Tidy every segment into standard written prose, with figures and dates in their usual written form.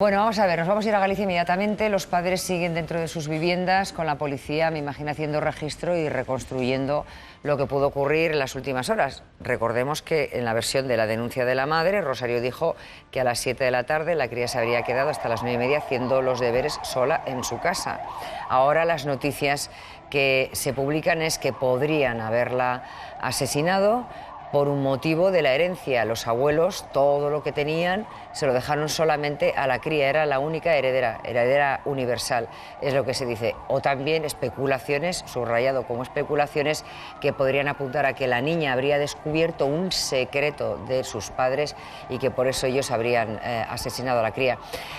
Bueno, vamos a ver, nos vamos a ir a Galicia inmediatamente. Los padres siguen dentro de sus viviendas con la policía, me imagino, haciendo registro y reconstruyendo lo que pudo ocurrir en las últimas horas. Recordemos que en la versión de la denuncia de la madre, Rosario dijo que a las 7 de la tarde la cría se habría quedado hasta las 9:30 haciendo los deberes sola en su casa. Ahora las noticias que se publican es que podrían haberla asesinado por un motivo de la herencia. Los abuelos, todo lo que tenían, se lo dejaron solamente a la cría. Era la única heredera universal, es lo que se dice. O también especulaciones, subrayado como especulaciones, que podrían apuntar a que la niña habría descubierto un secreto de sus padres y que por eso ellos habrían asesinado a la cría.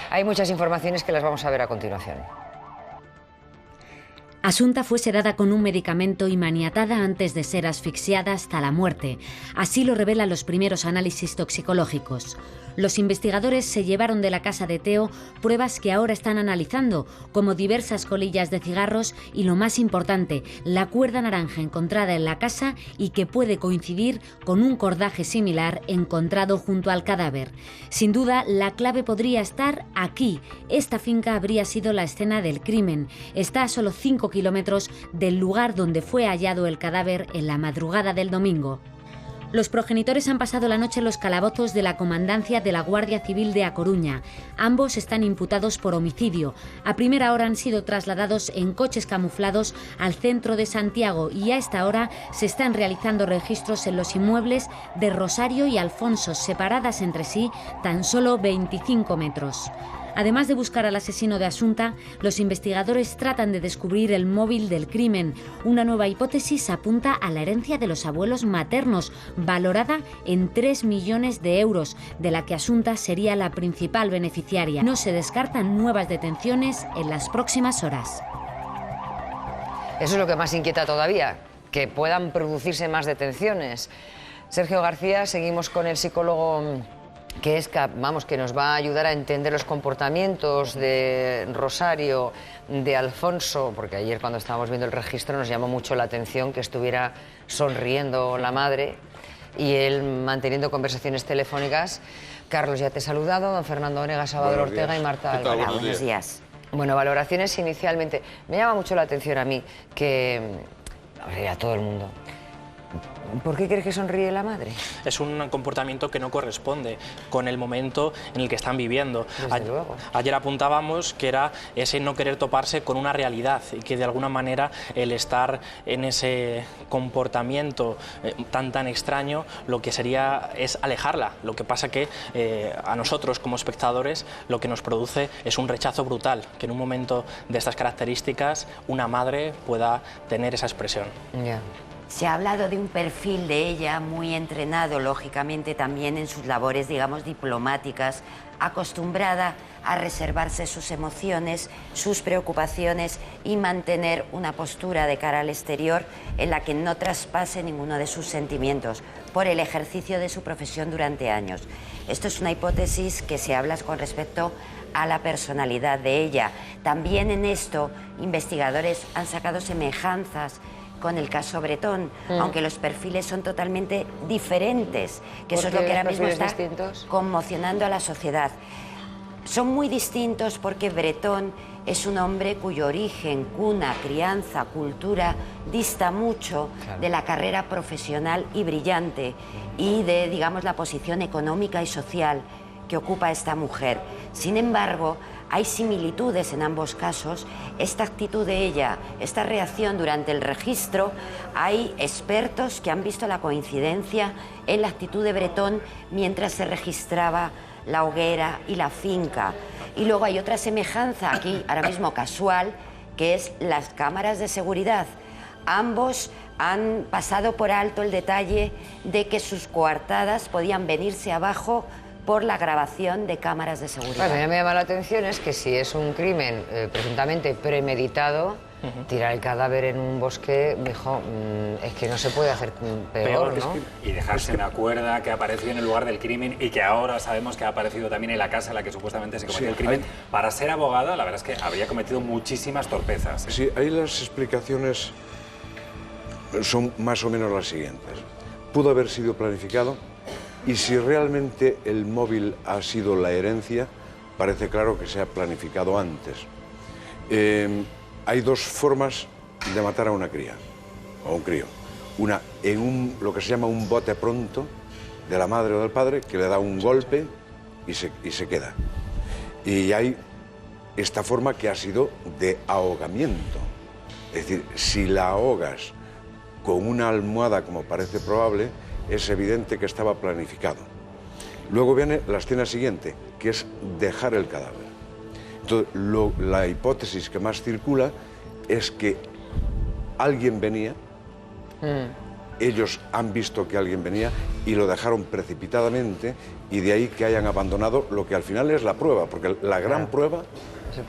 Hay muchas informaciones que las vamos a ver a continuación. Asunta fue sedada con un medicamento y maniatada antes de ser asfixiada hasta la muerte. Así lo revelan los primeros análisis toxicológicos. Los investigadores se llevaron de la casa de Teo pruebas que ahora están analizando, como diversas colillas de cigarros y, lo más importante, la cuerda naranja encontrada en la casa y que puede coincidir con un cordaje similar encontrado junto al cadáver. Sin duda, la clave podría estar aquí. Esta finca habría sido la escena del crimen. Está a solo 5 kilómetros del lugar donde fue hallado el cadáver en la madrugada del domingo. Los progenitores han pasado la noche en los calabozos de la Comandancia de la Guardia Civil de A Coruña. Ambos están imputados por homicidio. A primera hora han sido trasladados en coches camuflados al centro de Santiago y a esta hora se están realizando registros en los inmuebles de Rosario y Alfonso, separadas entre sí tan solo 25 metros. Además de buscar al asesino de Asunta, los investigadores tratan de descubrir el móvil del crimen. Una nueva hipótesis apunta a la herencia de los abuelos maternos, valorada en 3 millones de euros, de la que Asunta sería la principal beneficiaria. No se descartan nuevas detenciones en las próximas horas. Eso es lo que más inquieta todavía, que puedan producirse más detenciones. Sergio García, seguimos con el psicólogo que nos va a ayudar a entender los comportamientos de Rosario, de Alfonso, porque ayer cuando estábamos viendo el registro nos llamó mucho la atención que estuviera sonriendo la madre y él manteniendo conversaciones telefónicas. Carlos, ya te he saludado, don Fernando Onega, Salvador Ortega y Marta Alvarado. Buenos días. Bueno, valoraciones inicialmente. Me llama mucho la atención a mí que, a todo el mundo, ¿por qué crees que sonríe la madre? Es un comportamiento que no corresponde con el momento en el que están viviendo. Ayer apuntábamos que era ese no querer toparse con una realidad y que de alguna manera el estar en ese comportamiento tan extraño lo que sería es alejarla. Lo que pasa que a nosotros como espectadores lo que nos produce es un rechazo brutal, que en un momento de estas características una madre pueda tener esa expresión. Yeah. Se ha hablado de un perfil de ella muy entrenado, lógicamente, también en sus labores, digamos, diplomáticas, acostumbrada a reservarse sus emociones, sus preocupaciones y mantener una postura de cara al exterior en la que no traspase ninguno de sus sentimientos por el ejercicio de su profesión durante años. Esto es una hipótesis que se habla con respecto a la personalidad de ella. También en esto, investigadores han sacado semejanzas con el caso Bretón, aunque los perfiles son totalmente diferentes, que eso es lo que ahora mismo está conmocionando a la sociedad. Son muy distintos porque Bretón es un hombre cuyo origen, cuna, crianza, cultura dista mucho de la carrera profesional y brillante y de, digamos, la posición económica y social que ocupa esta mujer. Sin embargo, hay similitudes en ambos casos. Esta actitud de ella, esta reacción durante el registro, hay expertos que han visto la coincidencia en la actitud de Bretón mientras se registraba la hoguera y la finca. Y luego hay otra semejanza aquí, ahora mismo casual, que es las cámaras de seguridad. Ambos han pasado por alto el detalle de que sus coartadas podían venirse abajo por la grabación de cámaras de seguridad. Bueno, a mí me llama la atención es que si es un crimen presuntamente premeditado, tirar el cadáver en un bosque, dijo, es que no se puede hacer peor, ¿no? Y dejarse una cuerda que apareció en el lugar del crimen y que ahora sabemos que ha aparecido también en la casa en la que supuestamente se cometió el crimen. Para ser abogada, la verdad es que habría cometido muchísimas torpezas. Sí, ahí las explicaciones son más o menos las siguientes. Pudo haber sido planificado y si realmente el móvil ha sido la herencia, parece claro que se ha planificado antes. Hay dos formas de matar a una cría, o a un crío. Una en lo que se llama un bote pronto de la madre o del padre, que le da un golpe y se queda. Y hay esta forma que ha sido de ahogamiento. Es decir, si la ahogas con una almohada, como parece probable, es evidente que estaba planificado. Luego viene la escena siguiente, que es dejar el cadáver. Entonces, la hipótesis que más circula es que alguien venía, ellos han visto que alguien venía y lo dejaron precipitadamente, y de ahí que hayan abandonado lo que al final es la prueba, porque la gran prueba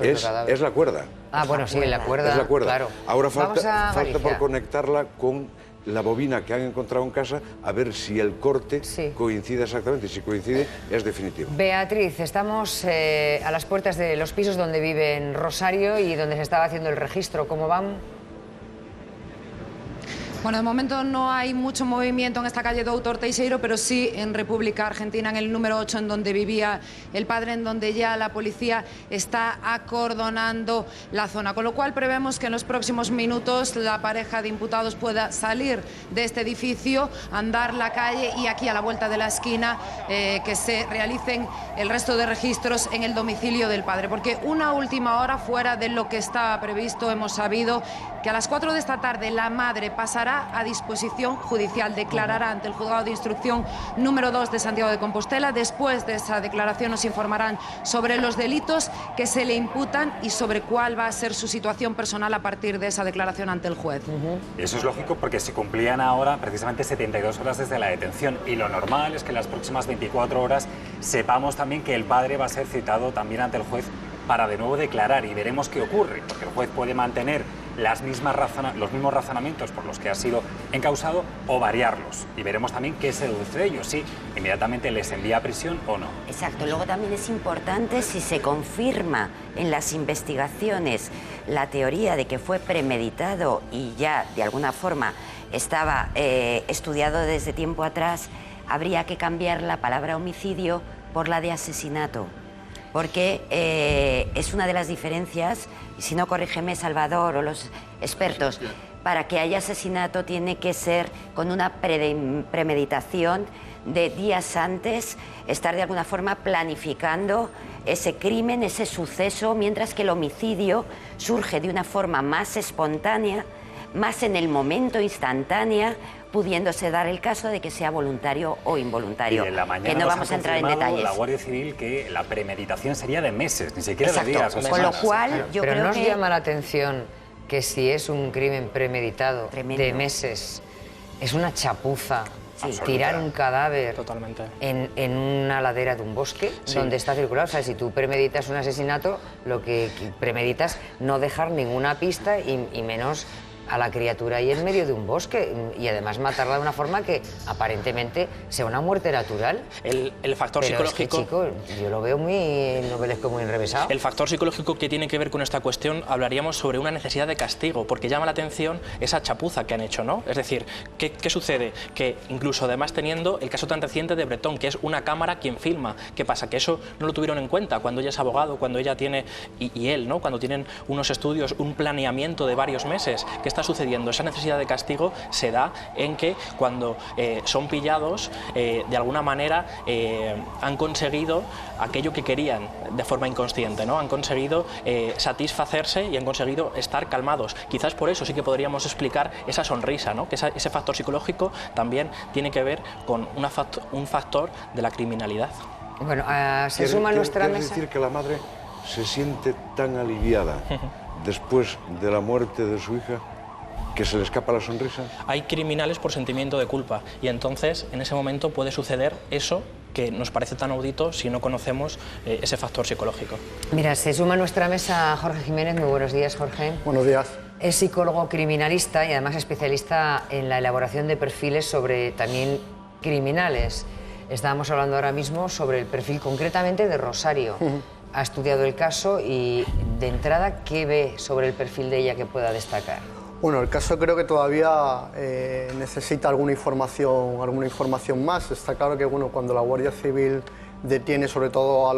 es la cuerda. Ah, bueno, sí, la cuerda. Es la cuerda. Claro. Ahora falta por conectarla con la bobina que han encontrado en casa, a ver si el corte coincide exactamente. Y si coincide, es definitivo. Beatriz, estamos a las puertas de los pisos donde vive en Rosario y donde se estaba haciendo el registro. ¿Cómo van? Bueno, de momento no hay mucho movimiento en esta calle Doutor Teixeiro, pero sí en República Argentina, en el número 8, en donde vivía el padre, en donde ya la policía está acordonando la zona. Con lo cual prevemos que en los próximos minutos la pareja de imputados pueda salir de este edificio, andar la calle y aquí a la vuelta de la esquina que se realicen el resto de registros en el domicilio del padre. Porque una última hora fuera de lo que estaba previsto, hemos sabido que a las 4 de esta tarde la madre pasará a disposición judicial, declarará ante el juzgado de instrucción número 2 de Santiago de Compostela. Después de esa declaración nos informarán sobre los delitos que se le imputan y sobre cuál va a ser su situación personal a partir de esa declaración ante el juez. Eso es lógico porque se cumplían ahora precisamente 72 horas desde la detención, y lo normal es que en las próximas 24 horas sepamos también que el padre va a ser citado también ante el juez para de nuevo declarar, y veremos qué ocurre, porque el juez puede mantener los mismos razonamientos por los que ha sido encausado o variarlos, y veremos también qué se deduce de ellos, si inmediatamente les envía a prisión o no. Exacto, luego también es importante si se confirma en las investigaciones la teoría de que fue premeditado y ya de alguna forma estaba estudiado desde tiempo atrás, habría que cambiar la palabra homicidio por la de asesinato. Porque es una de las diferencias, y si no, corrígeme Salvador o los expertos, para que haya asesinato tiene que ser con una premeditación de días antes, estar de alguna forma planificando ese crimen, ese suceso, mientras que el homicidio surge de una forma más espontánea, más en el momento, instantánea, pudiéndose dar el caso de que sea voluntario o involuntario, y en la mañana que no vamos a entrar en detalles. La Guardia Civil que la premeditación sería de meses, ni siquiera de días. Con lo cual, yo creo que... Pero ¿no os llama la atención que si es un crimen premeditado de meses, es una chapuza tirar un cadáver en una ladera de un bosque donde está circulado? O sea, si tú premeditas un asesinato, lo que premeditas no dejar ninguna pista y menos a la criatura ahí en medio de un bosque, y además matarla de una forma que aparentemente sea una muerte natural. El factor pero psicológico... Es que, chico, yo lo veo muy novelesco, muy enrevesado. El factor psicológico que tiene que ver con esta cuestión, hablaríamos sobre una necesidad de castigo, porque llama la atención esa chapuza que han hecho, ¿no? Es decir, ¿qué sucede? Que incluso además teniendo el caso tan reciente de Bretón, que es una cámara quien filma, ¿qué pasa? Que eso no lo tuvieron en cuenta cuando ella es abogado, cuando ella tiene, y él, ¿no? Cuando tienen unos estudios, un planeamiento de varios meses. ¿Qué está sucediendo? Esa necesidad de castigo se da en que cuando son pillados, de alguna manera han conseguido aquello que querían de forma inconsciente, ¿no? Han conseguido satisfacerse y han conseguido estar calmados. Quizás por eso sí que podríamos explicar esa sonrisa, ¿no? Que ese factor psicológico también tiene que ver con un factor de la criminalidad. Bueno, se suma a nuestra mesa... ¿Quieres decir que la madre se siente tan aliviada después de la muerte de su hija que se le escapa la sonrisa? Hay criminales por sentimiento de culpa, y entonces en ese momento puede suceder eso que nos parece tan audito si no conocemos ese factor psicológico. Mira, se suma a nuestra mesa Jorge Jiménez. Muy buenos días, Jorge. Buenos días. Es psicólogo criminalista y además especialista en la elaboración de perfiles sobre también criminales. Estábamos hablando ahora mismo sobre el perfil concretamente de Rosario. Ha estudiado el caso y, de entrada, ¿qué ve sobre el perfil de ella que pueda destacar? Bueno, el caso creo que todavía necesita alguna información más. Está claro que cuando la Guardia Civil detiene sobre todo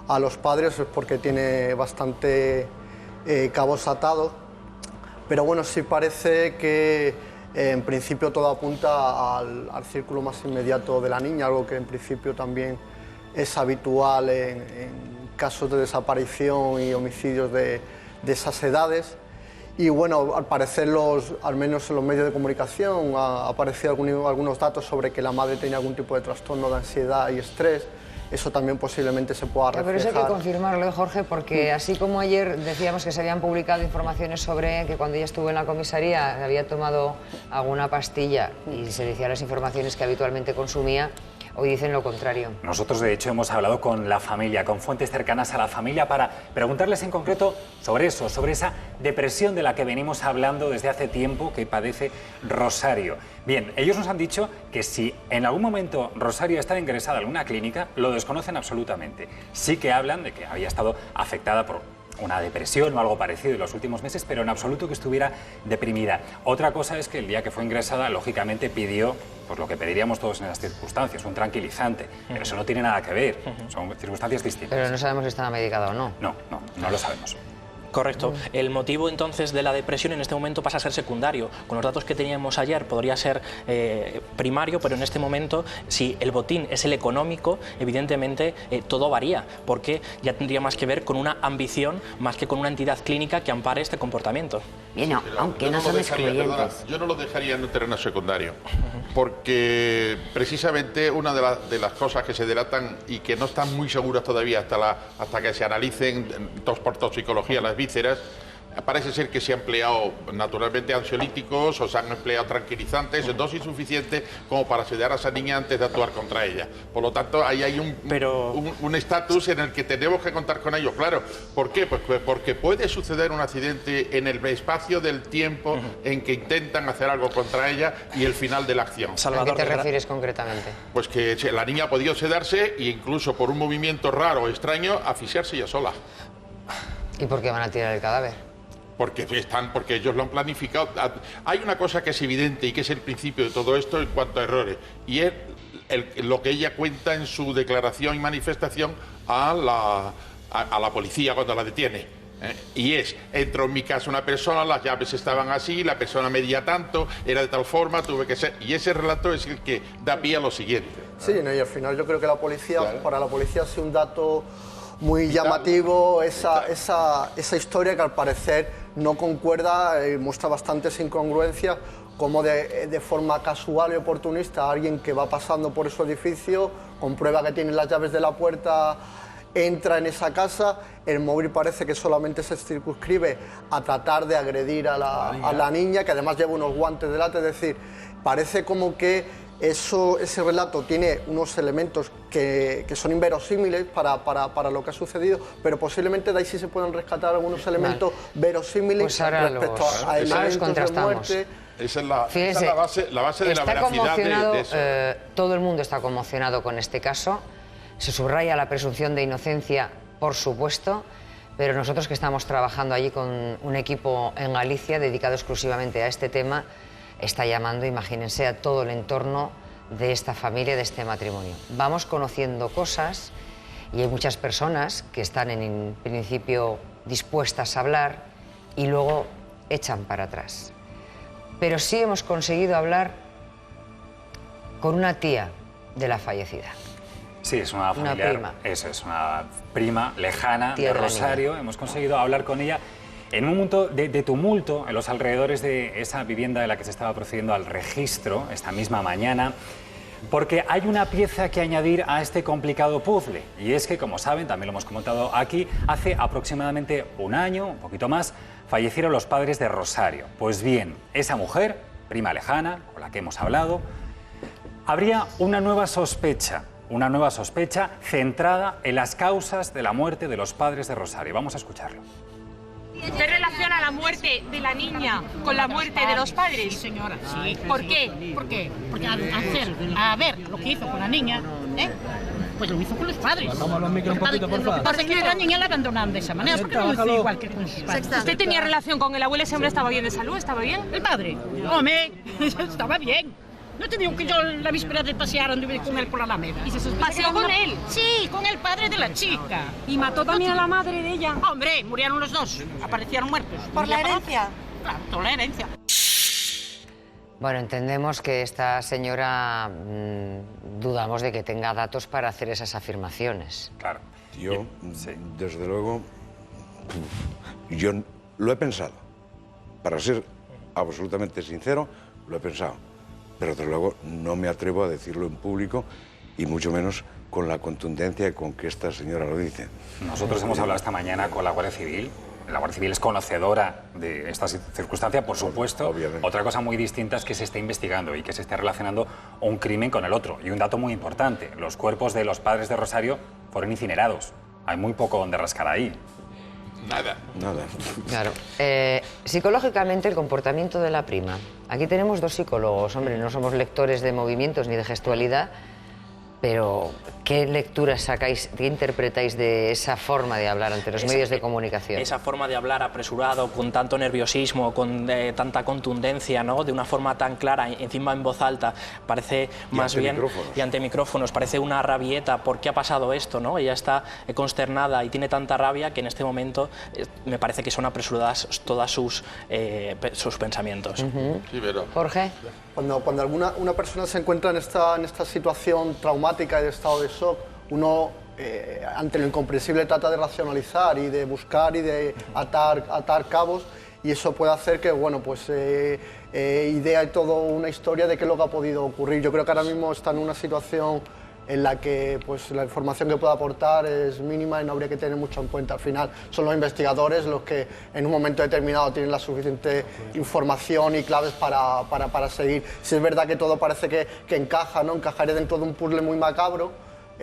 a los padres es porque tiene bastante cabos atados. Pero bueno, sí parece que en principio todo apunta al círculo más inmediato de la niña, algo que en principio también es habitual en casos de desaparición y homicidios de esas edades. Y bueno, al parecer, al menos en los medios de comunicación, ha aparecido algunos datos sobre que la madre tenía algún tipo de trastorno de ansiedad y estrés. Eso también posiblemente se pueda reflejar. Pero eso hay que confirmarlo, Jorge, porque así como ayer decíamos que se habían publicado informaciones sobre que cuando ella estuvo en la comisaría había tomado alguna pastilla y se decían las informaciones que habitualmente consumía, hoy dicen lo contrario. Nosotros, de hecho, hemos hablado con la familia, con fuentes cercanas a la familia, para preguntarles en concreto sobre eso, sobre esa depresión de la que venimos hablando desde hace tiempo que padece Rosario. Bien, ellos nos han dicho que si en algún momento Rosario está ingresada en alguna clínica, lo desconocen absolutamente. Sí que hablan de que había estado afectada por una depresión o algo parecido en los últimos meses, pero en absoluto que estuviera deprimida. Otra cosa es que el día que fue ingresada, lógicamente pidió, pues lo que pediríamos todos en esas circunstancias, un tranquilizante, pero eso no tiene nada que ver, son circunstancias distintas. Pero no sabemos si está medicada o no. No lo sabemos. Correcto. El motivo entonces de la depresión en este momento pasa a ser secundario. Con los datos que teníamos ayer podría ser primario, pero en este momento, si el botín es el económico, evidentemente todo varía, porque ya tendría más que ver con una ambición más que con una entidad clínica que ampare este comportamiento. Bien, aunque no son excluyentes. Yo no lo dejaría en un terreno secundario, porque precisamente una de las cosas que se delatan y que no están muy seguras todavía hasta que se analicen por toxicología las vísceras, parece ser que se ha empleado naturalmente ansiolíticos o se han empleado tranquilizantes en dosis suficientes como para sedar a esa niña antes de actuar contra ella. Por lo tanto, ahí hay un estatus en el que tenemos que contar con ello. Claro, ¿por qué? Pues porque puede suceder un accidente en el espacio del tiempo en que intentan hacer algo contra ella y el final de la acción. ¿A qué te refieres concretamente? Pues que la niña ha podido sedarse e incluso por un movimiento raro o extraño asfixiarse ella sola. ¿Y por qué van a tirar el cadáver? Porque ellos lo han planificado. Hay una cosa que es evidente y que es el principio de todo esto en cuanto a errores, y es lo que ella cuenta en su declaración y manifestación a la policía cuando la detiene. Y entró en mi casa una persona, las llaves estaban así, la persona medía tanto, era de tal forma, tuve que ser... Y ese relato es el que da pie a lo siguiente. Sí, y al final yo creo que la policía, para la policía ha sido un dato muy llamativo esa historia que al parecer no concuerda, muestra bastantes incongruencias, como de forma casual y oportunista alguien que va pasando por ese edificio, comprueba que tiene las llaves de la puerta, entra en esa casa, el móvil parece que solamente se circunscribe a tratar de agredir a la niña, que además lleva unos guantes delante, es decir, parece como que ese relato tiene unos elementos que son inverosímiles para lo que ha sucedido, pero posiblemente de ahí sí se pueden rescatar algunos elementos verosímiles respecto a elementos de muerte. Esa es la base de la veracidad de eso. Todo el mundo está conmocionado con este caso. Se subraya la presunción de inocencia, por supuesto, pero nosotros que estamos trabajando allí con un equipo en Galicia dedicado exclusivamente a este tema, está llamando, imagínense, a todo el entorno de esta familia, de este matrimonio. Vamos conociendo cosas y hay muchas personas que están en principio dispuestas a hablar y luego echan para atrás. Pero sí hemos conseguido hablar con una tía de la fallecida. Sí, es una familiar, prima. Eso es una prima lejana Tía de Rosario. Hemos conseguido hablar con ella en un momento de tumulto en los alrededores de esa vivienda de la que se estaba procediendo al registro esta misma mañana, porque hay una pieza que añadir a este complicado puzzle, y es que, como saben, también lo hemos comentado aquí, hace aproximadamente un año, un poquito más, fallecieron los padres de Rosario. Pues bien, esa mujer, prima lejana, con la que hemos hablado, habría una nueva sospecha centrada en las causas de la muerte de los padres de Rosario. Vamos a escucharlo. ¿Usted relaciona la muerte de la niña con la muerte de los padres? Sí, señora, sí. ¿Por qué? ¿Por qué? Porque a ver lo que hizo con la niña, pues lo hizo con los padres. Vamos a micro un poquito, por favor. Porque la niña la abandonaron de esa manera, porque no lo hizo igual que con sus padres. ¿Usted tenía relación con el abuelo? ¿Ese hombre estaba bien de salud? ¿Estaba bien? El padre, hombre, estaba bien. No te digo que yo la víspera de pasear anduve con él por la Alameda. ¿Paseó con él? Sí, con el padre de la chica. ¿Y mató también a la madre de ella? Hombre, murieron los dos. Aparecieron muertos. ¿Por la herencia? Claro, por la herencia. Bueno, entendemos que esta señora dudamos de que tenga datos para hacer esas afirmaciones. Claro. Yo, desde luego, yo lo he pensado. Para ser absolutamente sincero, lo he pensado. Pero desde luego no me atrevo a decirlo en público y mucho menos con la contundencia con que esta señora lo dice. Nosotros hemos hablado esta mañana con la Guardia Civil. La Guardia Civil es conocedora de esta circunstancia, por supuesto. Obviamente. Otra cosa muy distinta es que se esté investigando y que se esté relacionando un crimen con el otro. Y un dato muy importante, los cuerpos de los padres de Rosario fueron incinerados. Hay muy poco donde rascar ahí. Nada. Claro. Psicológicamente, el comportamiento de la prima. Aquí tenemos dos psicólogos. Hombre, no somos lectores de movimientos ni de gestualidad, pero ¿qué lecturas sacáis, qué interpretáis de esa forma de hablar ante los medios de comunicación? Esa forma de hablar apresurado, con tanto nerviosismo, con tanta contundencia, ¿no? De una forma tan clara, encima en voz alta, parece más bien... Y ante micrófonos, parece una rabieta. ¿Por qué ha pasado esto, no? Ella está consternada y tiene tanta rabia que en este momento me parece que son apresuradas todas sus pensamientos. Sí, pero... Jorge. Cuando una persona se encuentra en esta situación traumática y de estado de shock, uno ante lo incomprensible trata de racionalizar y de buscar y de atar cabos, y eso puede hacer que, bueno, pues idea toda una historia de qué es lo que ha podido ocurrir. Yo creo que ahora mismo está en una situación en la que pues, la información que pueda aportar es mínima y no habría que tener mucho en cuenta. Al final son los investigadores los que en un momento determinado tienen la suficiente información y claves para seguir. Si es verdad que todo parece que encaja, ¿no? Encajaría dentro de un puzzle muy macabro,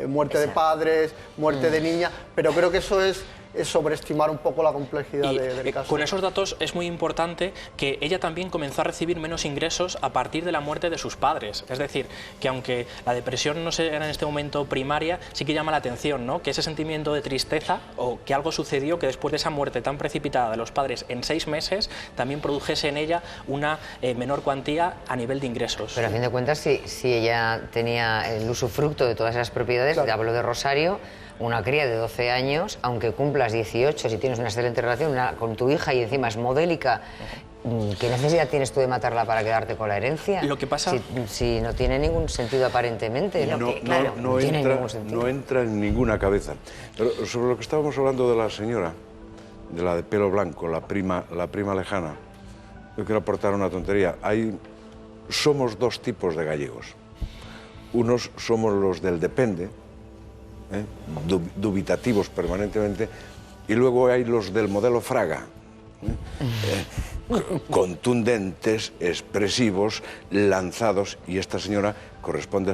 muerte de padres, muerte de niña, pero creo que eso es sobreestimar un poco la complejidad del caso. Con esos datos es muy importante que ella también comenzó a recibir menos ingresos a partir de la muerte de sus padres. Es decir, que aunque la depresión no sea en este momento primaria, sí que llama la atención, ¿no? Que ese sentimiento de tristeza o que algo sucedió que después de esa muerte tan precipitada de los padres en 6 meses también produjese en ella una menor cuantía a nivel de ingresos. Pero a fin de cuentas, si ella tenía el usufructo de todas esas propiedades, claro. Te hablo de Rosario, una cría de 12 años, aunque cumplas 18, si tienes una excelente relación con tu hija y encima es modélica, ¿qué necesidad tienes tú de matarla para quedarte con la herencia? Lo que pasa... Si no tiene ningún sentido aparentemente. No entra en ninguna cabeza. Pero sobre lo que estábamos hablando de la señora, de la de pelo blanco, la prima lejana, yo quiero aportar una tontería. Somos dos tipos de gallegos. Unos somos los del depende, dubitativos permanentemente, y luego hay los del modelo Fraga, contundentes, expresivos, lanzados, y esta señora corresponde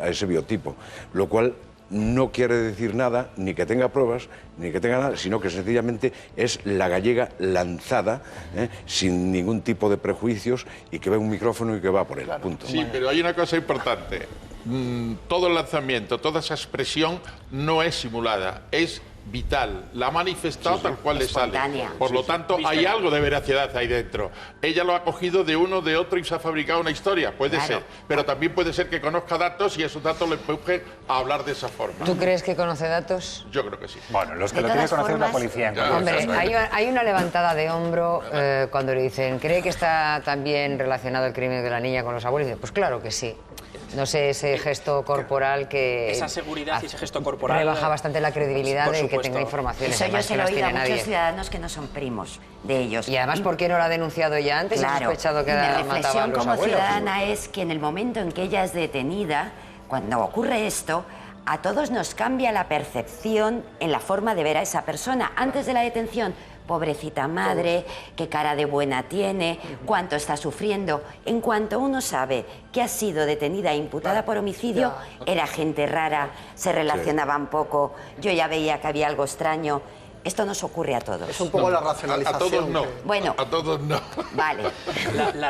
a ese biotipo, lo cual no quiere decir nada, ni que tenga pruebas, ni que tenga nada, sino que sencillamente es la gallega lanzada, sin ningún tipo de prejuicios, y que ve un micrófono y que va por él, punto. Sí, pero hay una cosa importante. Todo el lanzamiento, toda esa expresión no es simulada, es vital, la ha manifestado tal cual le sale. Por lo tanto, hay algo de veracidad ahí dentro. Ella lo ha cogido de uno, de otro y se ha fabricado una historia, puede ser. Pero también puede ser que conozca datos y esos datos le empujen a hablar de esa forma. ¿Tú crees que conoce datos? Yo creo que sí. Bueno, los que lo tienen que conocer es la policía. Hombre, hay una levantada de hombro cuando le dicen, ¿cree que está también relacionado el crimen de la niña con los abuelos? Y dice, pues claro que sí. No sé, ese gesto corporal que... Esa seguridad y ese gesto corporal... rebaja bastante la credibilidad de que tenga informaciones. Eso yo se lo he oído a muchos ciudadanos que no son primos de ellos. Y además, ¿por qué no lo ha denunciado ya antes? Claro. Y sospechado que mataba a los abuelos. Mi reflexión como ciudadana es que en el momento en que ella es detenida, cuando ocurre esto, a todos nos cambia la percepción en la forma de ver a esa persona. Antes de la detención, pobrecita madre, qué cara de buena tiene, cuánto está sufriendo. En cuanto uno sabe que ha sido detenida e imputada por homicidio, era gente rara, se relacionaban poco, yo ya veía que había algo extraño. Esto nos ocurre a todos. Es un poco la racionalización. A todos no. Bueno. A todos no. Vale.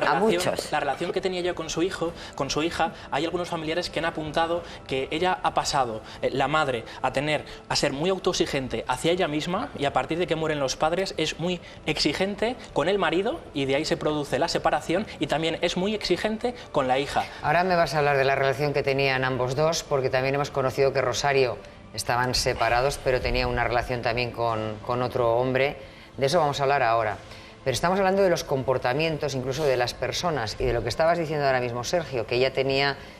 A muchos. La relación que tenía yo con su hija, hay algunos familiares que han apuntado que ella ha pasado, la madre, a ser muy autoexigente hacia ella misma, y a partir de que mueren los padres es muy exigente con el marido, y de ahí se produce la separación, y también es muy exigente con la hija. Ahora me vas a hablar de la relación que tenían ambos dos, porque también hemos conocido que Rosario estaban separados, pero tenía una relación también con otro hombre. De eso vamos a hablar ahora. Pero estamos hablando de los comportamientos, incluso de las personas, y de lo que estabas diciendo ahora mismo, Sergio, que ella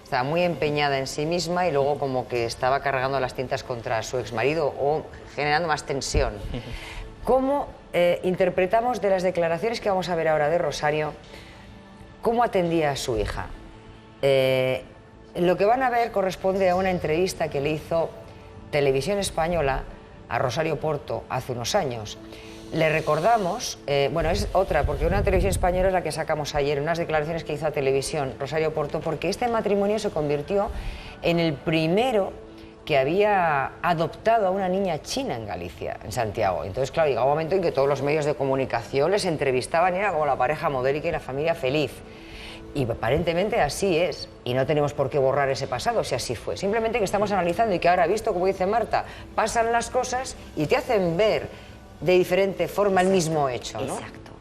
estaba muy empeñada en sí misma y luego como que estaba cargando las tintas contra su exmarido o generando más tensión. ¿Cómo interpretamos de las declaraciones que vamos a ver ahora de Rosario, cómo atendía a su hija? Lo que van a ver corresponde a una entrevista que le hizo Televisión Española a Rosario Porto hace unos años. Le recordamos, bueno, es otra, porque una Televisión Española es la que sacamos ayer, unas declaraciones que hizo a Televisión Rosario Porto, porque este matrimonio se convirtió en el primero que había adoptado a una niña china en Galicia, en Santiago. Entonces, claro, llegaba un momento en que todos los medios de comunicación les entrevistaban y era como la pareja modélica y la familia feliz. Y aparentemente así es, y no tenemos por qué borrar ese pasado si así fue. Simplemente que estamos analizando y que ahora, visto, como dice Marta, pasan las cosas y te hacen ver de diferente forma el mismo hecho, ¿no? Exacto.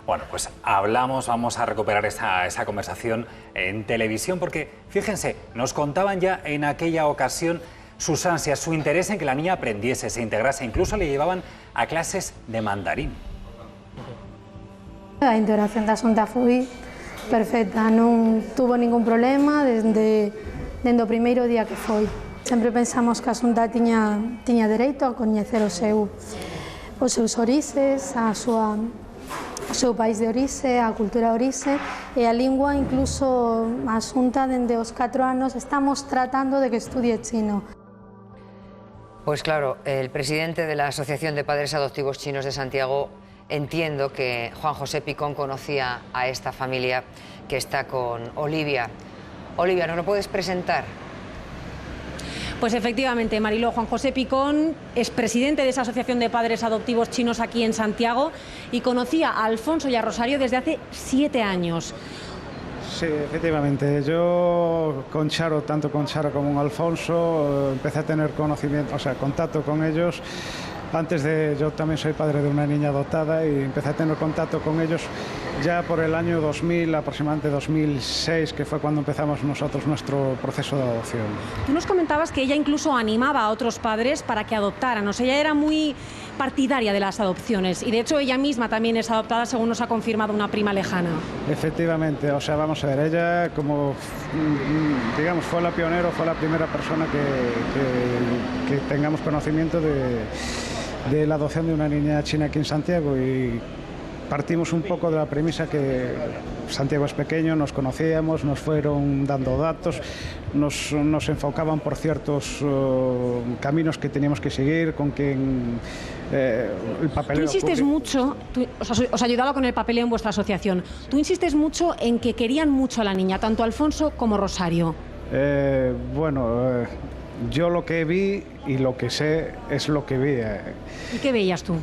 Bueno, pues vamos a recuperar esa conversación en televisión, porque fíjense, nos contaban ya en aquella ocasión sus ansias, su interés en que la niña aprendiese, se integrase, incluso le llevaban a clases de mandarín. A integración da Xunta foi perfecta, non tuvo ningún problema dende o primeiro día que foi. Sempre pensamos que a Xunta tiña dereito a coñecer os seus orixes, o seu país de orixe, a cultura de orixe e a lingua. Incluso a Xunta dende os 4 anos estamos tratando de que estudie chino. Pues claro, el presidente de la Asociación de Padres Adoptivos Chinos de Santiago, entiendo que Juan José Picón conocía a esta familia que está con Olivia. Olivia, ¿nos lo puedes presentar? Pues efectivamente, Mariló, Juan José Picón es presidente de esa Asociación de Padres Adoptivos Chinos aquí en Santiago y conocía a Alfonso y a Rosario desde hace 7 años. Sí, efectivamente. Yo con Charo, tanto con Charo como con Alfonso, empecé a tener conocimiento, o sea, contacto con ellos. Yo también soy padre de una niña adoptada y empecé a tener contacto con ellos ya por el año 2000, aproximadamente 2006, que fue cuando empezamos nosotros nuestro proceso de adopción. Tú nos comentabas que ella incluso animaba a otros padres para que adoptaran, o sea, ella era muy partidaria de las adopciones y de hecho ella misma también es adoptada, según nos ha confirmado una prima lejana. Efectivamente, o sea, vamos a ver, ella como, digamos, fue la pionera, fue la primera persona que tengamos conocimiento de la adopción de una niña china aquí en Santiago, y partimos un poco de la premisa que Santiago es pequeño, nos conocíamos, nos fueron dando datos, nos enfocaban por ciertos caminos que teníamos que seguir, con quien el papeleo... Tú insistes mucho, os ayudaba con el papeleo en vuestra asociación, tú insistes mucho en que querían mucho a la niña, tanto Alfonso como Rosario. Yo lo que vi y lo que sé es lo que vi. ¿Y qué veías tú?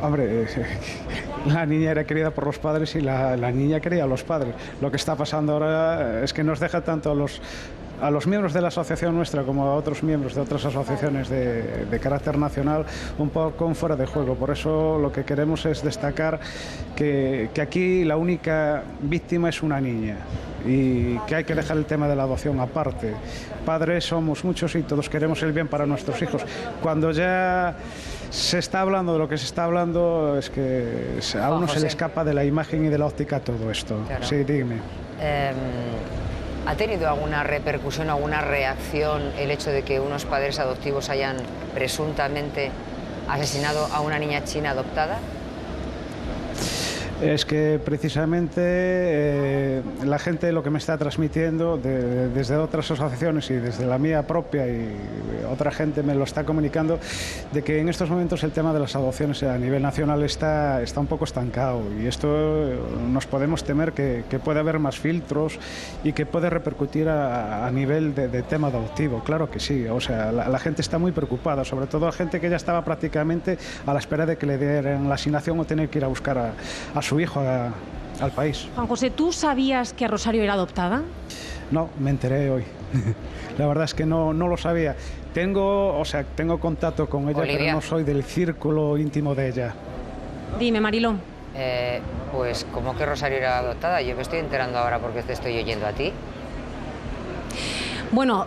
Hombre, la niña era querida por los padres y la niña quería a los padres. Lo que está pasando ahora es que nos deja tanto a los miembros de la asociación nuestra como a otros miembros de otras asociaciones de carácter nacional un poco fuera de juego. Por eso lo que queremos es destacar que aquí la única víctima es una niña y que hay que dejar el tema de la adopción aparte. Padres somos muchos y todos queremos el bien para nuestros hijos. Cuando ya se está hablando de lo que se está hablando, es que a uno se le escapa de la imagen y de la óptica todo esto. Claro. Sí, dime. ¿Ha tenido alguna repercusión, alguna reacción el hecho de que unos padres adoptivos hayan presuntamente asesinado a una niña china adoptada? Es que precisamente la gente lo que me está transmitiendo desde otras asociaciones y desde la mía propia y otra gente me lo está comunicando, de que en estos momentos el tema de las adopciones a nivel nacional está un poco estancado, y esto nos podemos temer que puede haber más filtros y que puede repercutir a nivel de tema adoptivo. Claro que sí, o sea, la gente está muy preocupada, sobre todo la gente que ya estaba prácticamente a la espera de que le dieran la asignación o tener que ir a buscar a su hijo al país. Juan José, ¿tú sabías que Rosario era adoptada? No, me enteré hoy. La verdad es que no lo sabía. Tengo contacto con ella, Olivia, pero no soy del círculo íntimo de ella. Dime, Mariló. Pues, ¿cómo que Rosario era adoptada? Yo me estoy enterando ahora porque te estoy oyendo a ti. Bueno,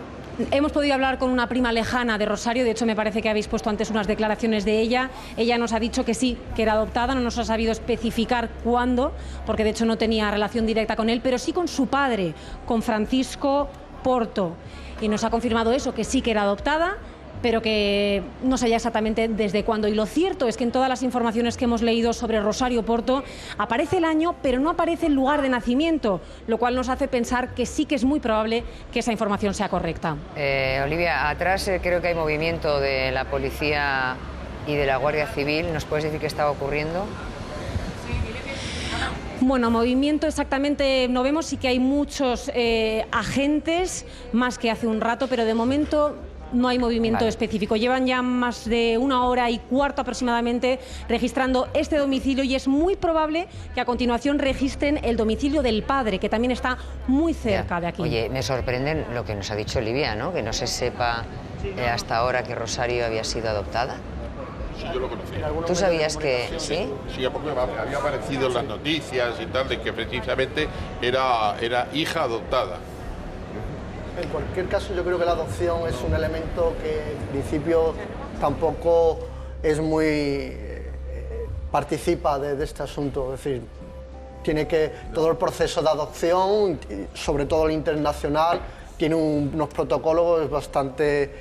hemos podido hablar con una prima lejana de Rosario, de hecho me parece que habéis puesto antes unas declaraciones de ella. Ella nos ha dicho que sí, que era adoptada, no nos ha sabido especificar cuándo, porque de hecho no tenía relación directa con él, pero sí con su padre, con Francisco Porto. Y nos ha confirmado eso, que sí que era adoptada, pero que no sabía exactamente desde cuándo. Y lo cierto es que en todas las informaciones que hemos leído sobre Rosario Porto aparece el año, pero no aparece el lugar de nacimiento, lo cual nos hace pensar que sí que es muy probable que esa información sea correcta. Olivia, atrás creo que hay movimiento de la policía y de la Guardia Civil. ¿Nos puedes decir qué estaba ocurriendo? Bueno, movimiento exactamente no vemos, sí que hay muchos agentes, más que hace un rato, pero de momento no hay movimiento específico. Llevan ya más de 1 hora y cuarto aproximadamente registrando este domicilio, y es muy probable que a continuación registren el domicilio del padre, que también está muy cerca de aquí. Oye, me sorprende lo que nos ha dicho Olivia, ¿no? Que no se sepa hasta ahora que Rosario había sido adoptada. Sí, yo lo conocía. ¿Tú sabías que sí? Sí, porque había aparecido en las noticias y tal, de que precisamente era hija adoptada. En cualquier caso, yo creo que la adopción es un elemento que en principio tampoco es muy participa de este asunto. Es decir, todo el proceso de adopción, sobre todo el internacional, tiene unos protocolos bastante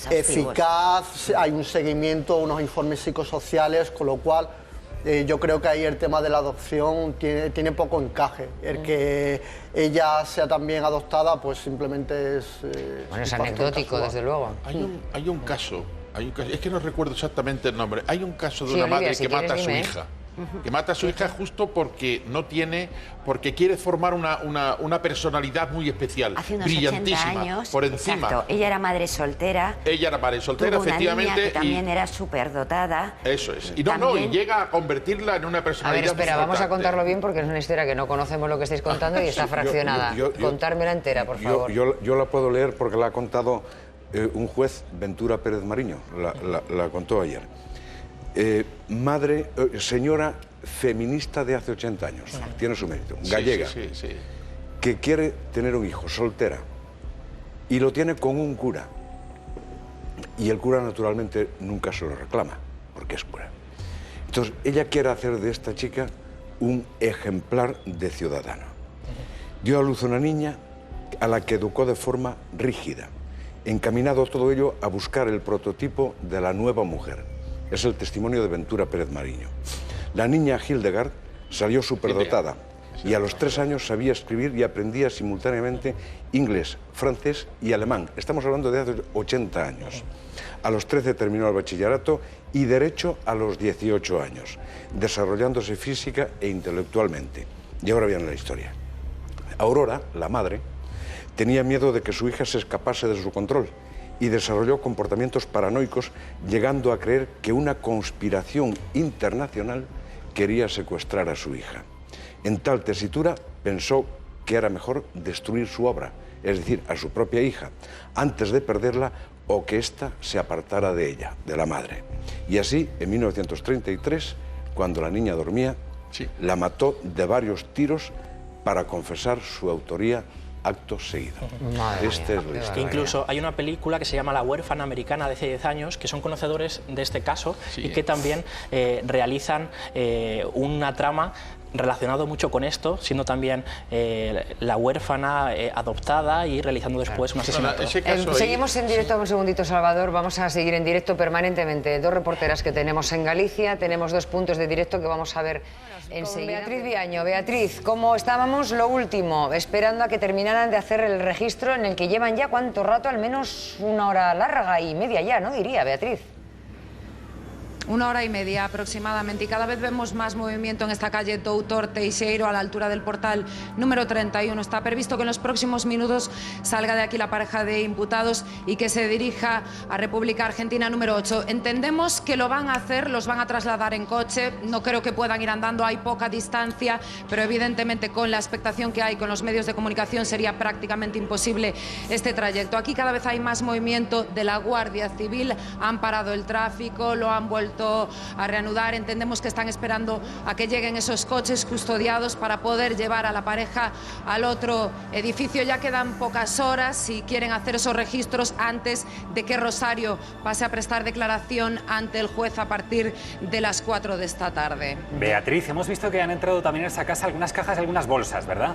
eficaz, hay un seguimiento, unos informes psicosociales, con lo cual yo creo que ahí el tema de la adopción tiene poco encaje. El que ella sea también adoptada, pues simplemente es... bueno, es anecdótico, desde luego. Hay un caso, es que no recuerdo exactamente el nombre, hay un caso de una madre que mata a su hija. Que mata a su hija justo porque porque quiere formar una personalidad muy especial, hace unos brillantísima, 80 años, por encima. Exacto. Ella era madre soltera. Efectivamente. Tuvo una niña que también era superdotada. Eso es. Y y llega a convertirla en una personalidad. A ver, espera, muy vamos a importante. contarlo bien, porque es una historia que no conocemos lo que estáis contando y está fraccionada. Contármela entera, por favor. Yo la puedo leer porque la ha contado un juez, Ventura Pérez Mariño, la contó ayer. Señora feminista de hace 80 años, tiene su mérito, gallega, sí. que quiere tener un hijo, soltera, y lo tiene con un cura. Y el cura naturalmente nunca se lo reclama, porque es cura. Entonces, ella quiere hacer de esta chica un ejemplar de ciudadano. Dio a luz una niña a la que educó de forma rígida, encaminado todo ello a buscar el prototipo de la nueva mujer. Es el testimonio de Ventura Pérez Mariño. La niña Hildegard salió superdotada y a los 3 años sabía escribir y aprendía simultáneamente inglés, francés y alemán. Estamos hablando de hace 80 años. A los 13 terminó el bachillerato y Derecho a los 18 años, desarrollándose física e intelectualmente. Y ahora viene la historia. Aurora, la madre, tenía miedo de que su hija se escapase de su control y desarrolló comportamientos paranoicos, llegando a creer que una conspiración internacional quería secuestrar a su hija. En tal tesitura pensó que era mejor destruir su obra, es decir, a su propia hija, antes de perderla o que ésta se apartara de ella, de la madre. Y así, en 1933, cuando la niña dormía, la mató de varios tiros para confesar su autoría acto seguido. Incluso hay una película que se llama La huérfana americana de hace 10 años, que son conocedores de este caso y que también realizan una trama relacionado mucho con esto, siendo también la huérfana adoptada y realizando después un asesinato. Seguimos en directo un segundito, Salvador. Vamos a seguir en directo permanentemente. Dos reporteras que tenemos en Galicia, tenemos dos puntos de directo que vamos a ver enseguida. Beatriz Viaño. Beatriz, ¿cómo estábamos? Lo último, esperando a que terminaran de hacer el registro en el que llevan ya cuánto rato, al menos una hora larga y media ya, ¿no? Diría, Beatriz. 1 hora y media aproximadamente, y cada vez vemos más movimiento en esta calle Doutor Teixeiro, a la altura del portal número 31. Está previsto que en los próximos minutos salga de aquí la pareja de imputados y que se dirija a República Argentina número 8. Entendemos que lo van a hacer, los van a trasladar en coche, no creo que puedan ir andando, hay poca distancia, pero evidentemente con la expectación que hay con los medios de comunicación sería prácticamente imposible este trayecto. Aquí cada vez hay más movimiento de la Guardia Civil, han parado el tráfico, lo han vuelto a reanudar. Entendemos que están esperando a que lleguen esos coches custodiados para poder llevar a la pareja al otro edificio. Ya quedan pocas horas si quieren hacer esos registros antes de que Rosario pase a prestar declaración ante el juez a partir de las 4 de esta tarde. Beatriz, hemos visto que han entrado también en esa casa algunas cajas y algunas bolsas, ¿verdad?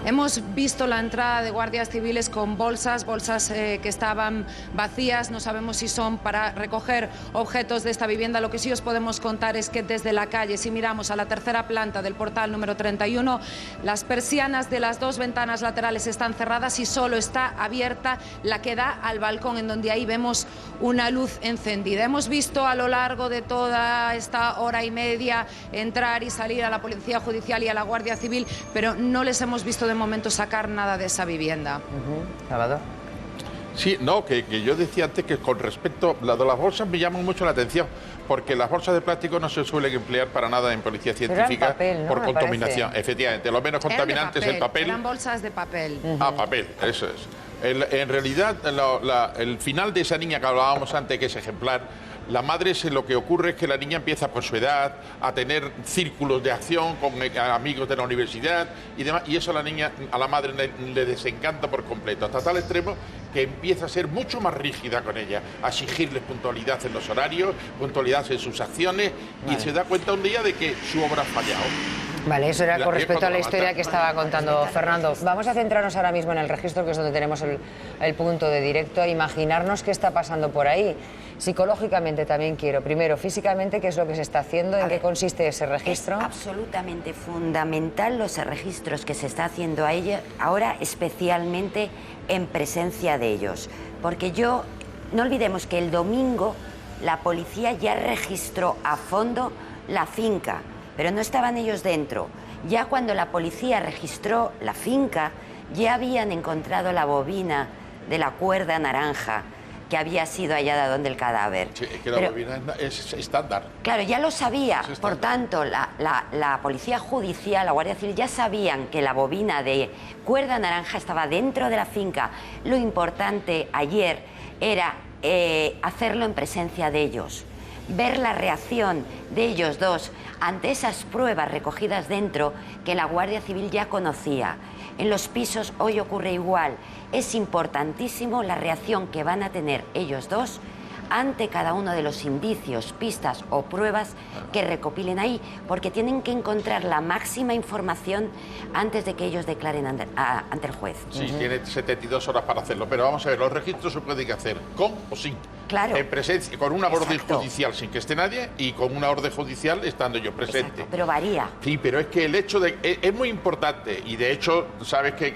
Hemos visto la entrada de guardias civiles con bolsas que estaban vacías. No sabemos si son para recoger objetos de esta vivienda. Lo que sí os podemos contar es que desde la calle, si miramos a la tercera planta del portal número 31, las persianas de las dos ventanas laterales están cerradas y solo está abierta la que da al balcón, en donde ahí vemos una luz encendida. Hemos visto a lo largo de toda esta hora y media entrar y salir a la Policía Judicial y a la Guardia Civil, pero no les hemos visto de momento sacar nada de esa vivienda. Salvador. Sí, no, que yo decía antes que con respecto a las bolsas me llaman mucho la atención, porque las bolsas de plástico no se suelen emplear para nada en policía científica papel, ¿no? por Me contaminación. parece. Efectivamente, lo menos contaminante es el papel. Eran bolsas de papel. Papel, eso es. En realidad, el final de esa niña que hablábamos antes, que es ejemplar, la madre, lo que ocurre es que la niña empieza por su edad a tener círculos de acción con amigos de la universidad y demás, y eso a la madre le desencanta por completo, hasta tal extremo que empieza a ser mucho más rígida con ella, a exigirles puntualidad en los horarios, puntualidad en sus acciones, y se da cuenta un día de que su obra ha fallado. Vale, eso era con respecto a la historia que estaba contando Fernando. Vamos a centrarnos ahora mismo en el registro, que es donde tenemos el punto de directo, a imaginarnos qué está pasando por ahí. Psicológicamente también quiero. Primero, físicamente, ¿qué es lo que se está haciendo? ¿En qué consiste ese registro? Es absolutamente fundamental los registros que se está haciendo a ella ahora, especialmente en presencia de ellos. Porque no olvidemos que el domingo la policía ya registró a fondo la finca, pero no estaban ellos dentro. Ya cuando la policía registró la finca, ya habían encontrado la bobina de la cuerda naranja que había sido hallada donde el cadáver. Sí, es que la bobina es estándar. Claro, ya lo sabía. Por tanto, la Policía Judicial, la Guardia Civil, ya sabían que la bobina de cuerda naranja estaba dentro de la finca. Lo importante ayer era hacerlo en presencia de ellos, ver la reacción de ellos dos ante esas pruebas recogidas dentro que la Guardia Civil ya conocía. En los pisos hoy ocurre igual. Es importantísimo la reacción que van a tener ellos dos ante cada uno de los indicios, pistas o pruebas que recopilen ahí, porque tienen que encontrar la máxima información antes de que ellos declaren ante el juez. Sí, tiene 72 horas para hacerlo, pero vamos a ver, los registros se pueden hacer con o sin. Claro. En presencia, con una orden judicial sin que esté nadie y con una orden judicial estando yo presente. Exacto, pero varía. Sí, pero es que el hecho de... Es muy importante y de hecho, sabes que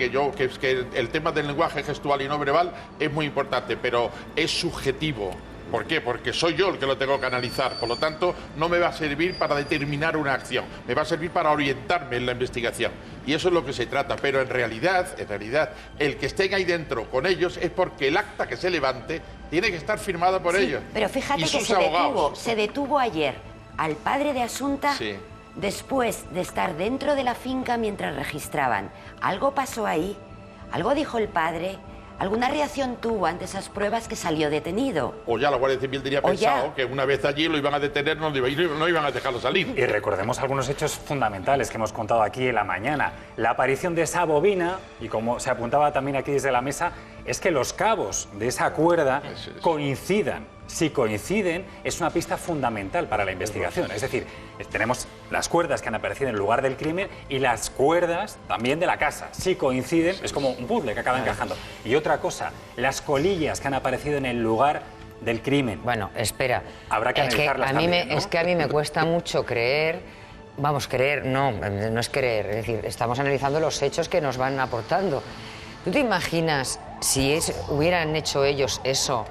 el tema del lenguaje gestual y no verbal es muy importante, pero es subjetivo. ¿Por qué? Porque soy yo el que lo tengo que analizar, por lo tanto no me va a servir para determinar una acción, me va a servir para orientarme en la investigación y eso es lo que se trata, pero en realidad el que estén ahí dentro con ellos es porque el acta que se levante tiene que estar firmada por ellos. Pero fíjate que se detuvo ayer al padre de Asunta después de estar dentro de la finca mientras registraban. Algo pasó ahí, algo dijo el padre. ¿Alguna reacción tuvo ante esas pruebas que salió detenido? O ya la Guardia Civil tenía pensado que una vez allí lo iban a detener, no iban a dejarlo salir. Y recordemos algunos hechos fundamentales que hemos contado aquí en la mañana. La aparición de esa bobina, y como se apuntaba también aquí desde la mesa, es que los cabos de esa cuerda coincidan Si coinciden, es una pista fundamental para la investigación. Es decir, tenemos las cuerdas que han aparecido en el lugar del crimen y las cuerdas también de la casa. Si coinciden, es como un puzzle que acaba encajando. Y otra cosa, las colillas que han aparecido en el lugar del crimen. Bueno, espera. Habrá que analizarlas también, ¿no? Es que a mí me cuesta mucho creer. Vamos, creer, no es creer. Es decir, estamos analizando los hechos que nos van aportando. ¿Tú te imaginas si hubieran hecho ellos eso?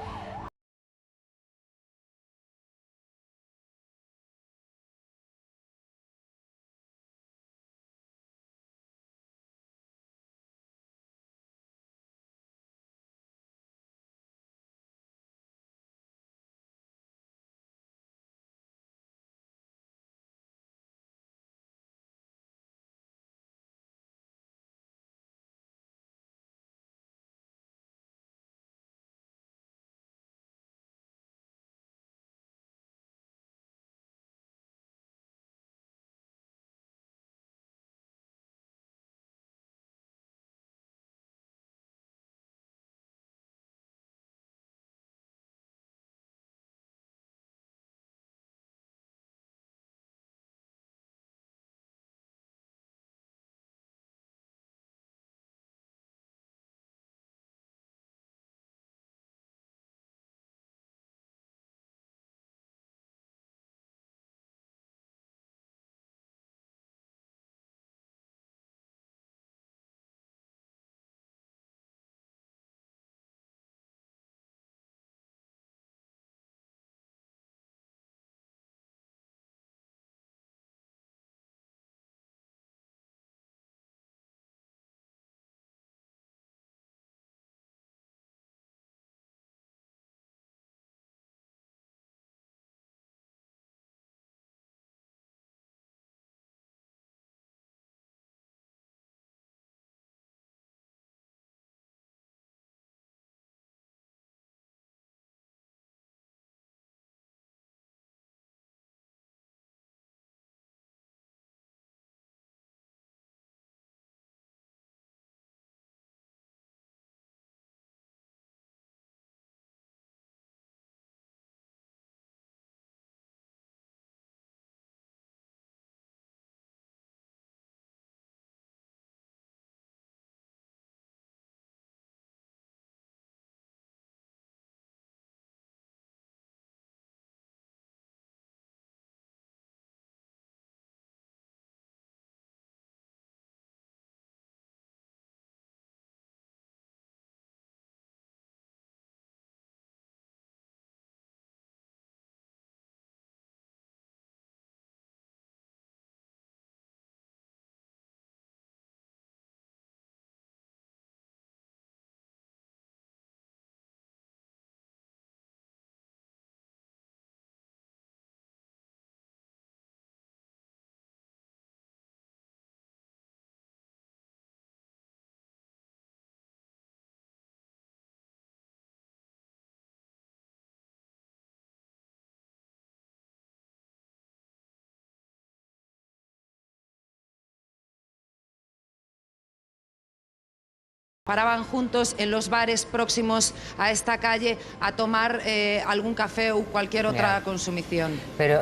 Paraban juntos en los bares próximos a esta calle a tomar algún café o cualquier otra consumición. Pero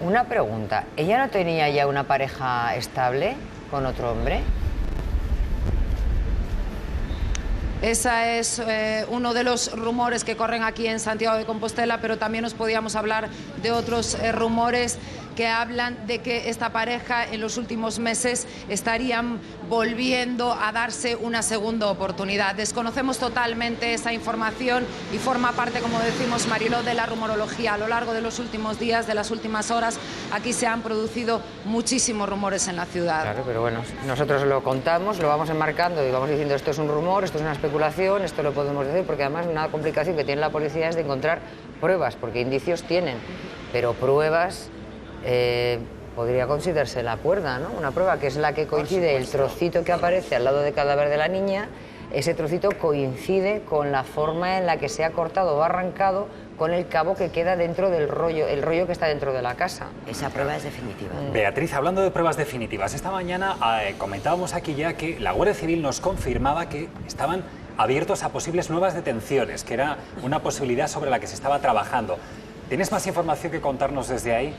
una pregunta, ¿ella no tenía ya una pareja estable con otro hombre? Ese es uno de los rumores que corren aquí en Santiago de Compostela, pero también nos podíamos hablar de otros rumores que hablan de que esta pareja en los últimos meses estarían volviendo a darse una segunda oportunidad. Desconocemos totalmente esa información y forma parte, como decimos, Mariló, de la rumorología. A lo largo de los últimos días, de las últimas horas, aquí se han producido muchísimos rumores en la ciudad. Claro, pero bueno, nosotros lo contamos, lo vamos enmarcando y vamos diciendo esto es un rumor, esto es una especulación, esto lo podemos decir, porque además una complicación que tiene la policía es de encontrar pruebas, porque indicios tienen, pero pruebas podría considerarse la cuerda, ¿no? Una prueba que es la que coincide, el trocito que aparece al lado del cadáver de la niña, ese trocito coincide con la forma en la que se ha cortado o arrancado con el cabo que queda dentro del rollo, el rollo que está dentro de la casa. Esa prueba es definitiva. Beatriz, hablando de pruebas definitivas, esta mañana comentábamos aquí ya que la Guardia Civil nos confirmaba que estaban abiertos a posibles nuevas detenciones, que era una posibilidad sobre la que se estaba trabajando. ¿Tienes más información que contarnos desde ahí?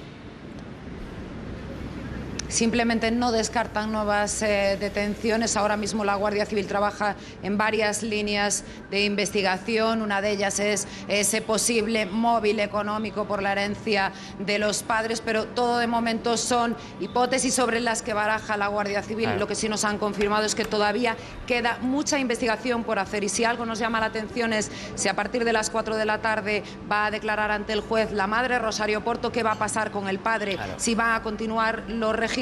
Simplemente no descartan nuevas detenciones. Ahora mismo la Guardia Civil trabaja en varias líneas de investigación. Una de ellas es ese posible móvil económico por la herencia de los padres, pero todo de momento son hipótesis sobre las que baraja la Guardia Civil. Claro. Lo que sí nos han confirmado es que todavía queda mucha investigación por hacer, y si algo nos llama la atención es si a partir de las 4 de la tarde va a declarar ante el juez la madre, Rosario Porto, qué va a pasar con el padre, claro, si va a continuar los registros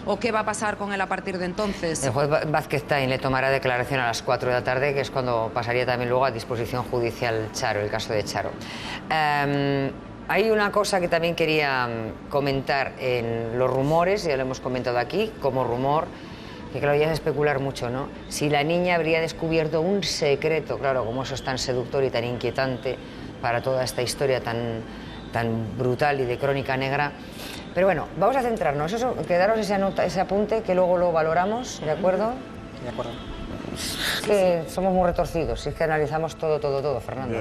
o qué va a pasar con él a partir de entonces. El juez Vázquez Tain le tomará declaración a las 4 de la tarde, que es cuando pasaría también luego a disposición judicial Charo, el caso de Charo. Hay una cosa que también quería comentar en los rumores, ya lo hemos comentado aquí, como rumor, que claro, ya es especular mucho, ¿no? Si la niña habría descubierto un secreto, claro, como eso es tan seductor y tan inquietante para toda esta historia tan brutal y de crónica negra. Pero bueno, vamos a centrarnos, quedaros ese apunte que luego lo valoramos, ¿de acuerdo? De acuerdo. Es que somos muy retorcidos, si es que analizamos todo, Fernando.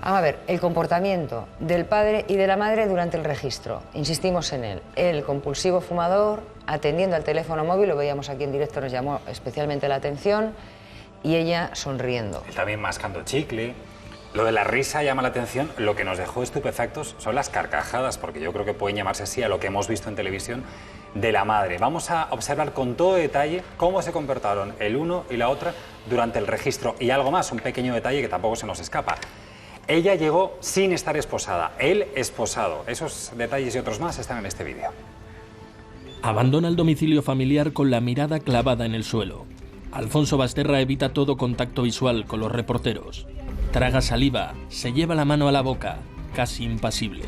Vamos a ver, el comportamiento del padre y de la madre durante el registro. Insistimos en él. El compulsivo fumador, atendiendo al teléfono móvil, lo veíamos aquí en directo, nos llamó especialmente la atención, y ella sonriendo. Él también mascando chicle. Lo de la risa llama la atención. Lo que nos dejó estupefactos son las carcajadas, porque yo creo que pueden llamarse así a lo que hemos visto en televisión de la madre. Vamos a observar con todo detalle cómo se comportaron el uno y la otra durante el registro. Y algo más, un pequeño detalle que tampoco se nos escapa. Ella llegó sin estar esposada, él esposado. Esos detalles y otros más están en este vídeo. Abandona el domicilio familiar con la mirada clavada en el suelo. Alfonso Basterra evita todo contacto visual con los reporteros. Traga saliva, se lleva la mano a la boca, casi impasible.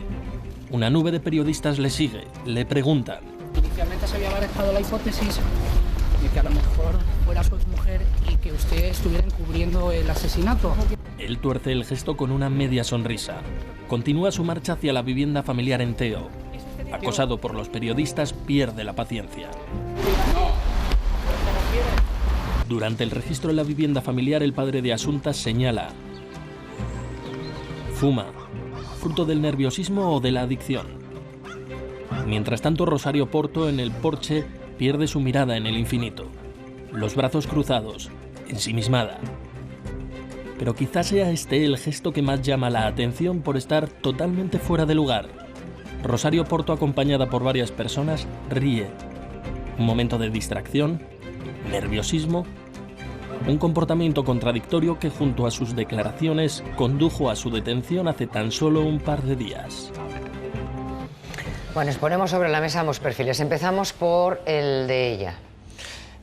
Una nube de periodistas le sigue, le preguntan. Inicialmente se había barajado la hipótesis de que a lo mejor fuera su exmujer y que usted estuviera encubriendo el asesinato. Él tuerce el gesto con una media sonrisa. Continúa su marcha hacia la vivienda familiar en Teo. Acosado por los periodistas, pierde la paciencia. Durante el registro en la vivienda familiar, el padre de Asunta señala: fuma, fruto del nerviosismo o de la adicción. Mientras tanto, Rosario Porto, en el porche, pierde su mirada en el infinito. Los brazos cruzados, ensimismada. Pero quizás sea este el gesto que más llama la atención por estar totalmente fuera de lugar. Rosario Porto, acompañada por varias personas, ríe. Un momento de distracción, nerviosismo, un comportamiento contradictorio que, junto a sus declaraciones, condujo a su detención hace tan solo un par de días. Bueno, exponemos sobre la mesa ambos perfiles. Empezamos por el de ella.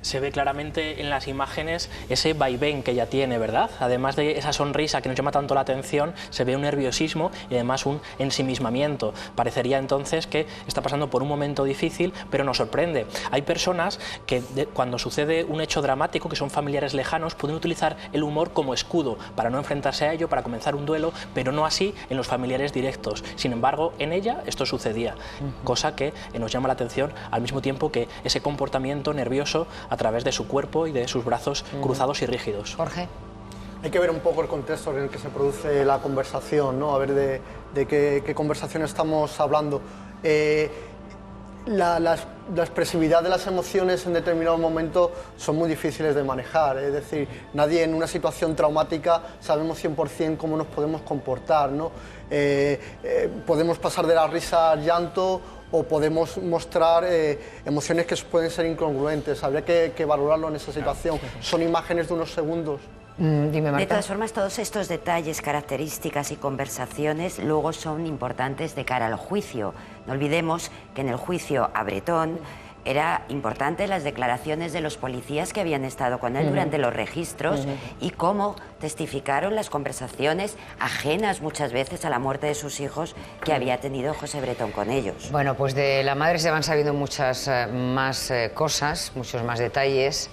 Se ve claramente en las imágenes ese vaivén que ella tiene, ¿verdad? Además de esa sonrisa que nos llama tanto la atención, se ve un nerviosismo y además un ensimismamiento. Parecería entonces que está pasando por un momento difícil, pero nos sorprende. Hay personas que cuando sucede un hecho dramático, que son familiares lejanos, pueden utilizar el humor como escudo para no enfrentarse a ello, para comenzar un duelo, pero no así en los familiares directos. Sin embargo, en ella esto sucedía, cosa que nos llama la atención, al mismo tiempo que ese comportamiento nervioso a través de su cuerpo y de sus brazos cruzados y rígidos. Jorge. Hay que ver un poco el contexto en el que se produce la conversación, ¿no? A ver de qué conversación estamos hablando. La expresividad de las emociones en determinado momento son muy difíciles de manejar, es decir, nadie en una situación traumática sabemos 100% cómo nos podemos comportar, ¿no? Podemos pasar de la risa al llanto o podemos mostrar emociones que pueden ser incongruentes. Habría que valorarlo en esa situación. Son imágenes de unos segundos. Dime, Marta. De todas formas, todos estos detalles, características y conversaciones luego son importantes de cara al juicio. No olvidemos que en el juicio a Bretón era importante las declaraciones de los policías que habían estado con él durante los registros y cómo testificaron las conversaciones ajenas muchas veces a la muerte de sus hijos que había tenido José Bretón con ellos. Bueno, pues de la madre se van sabiendo muchas más cosas, muchos más detalles.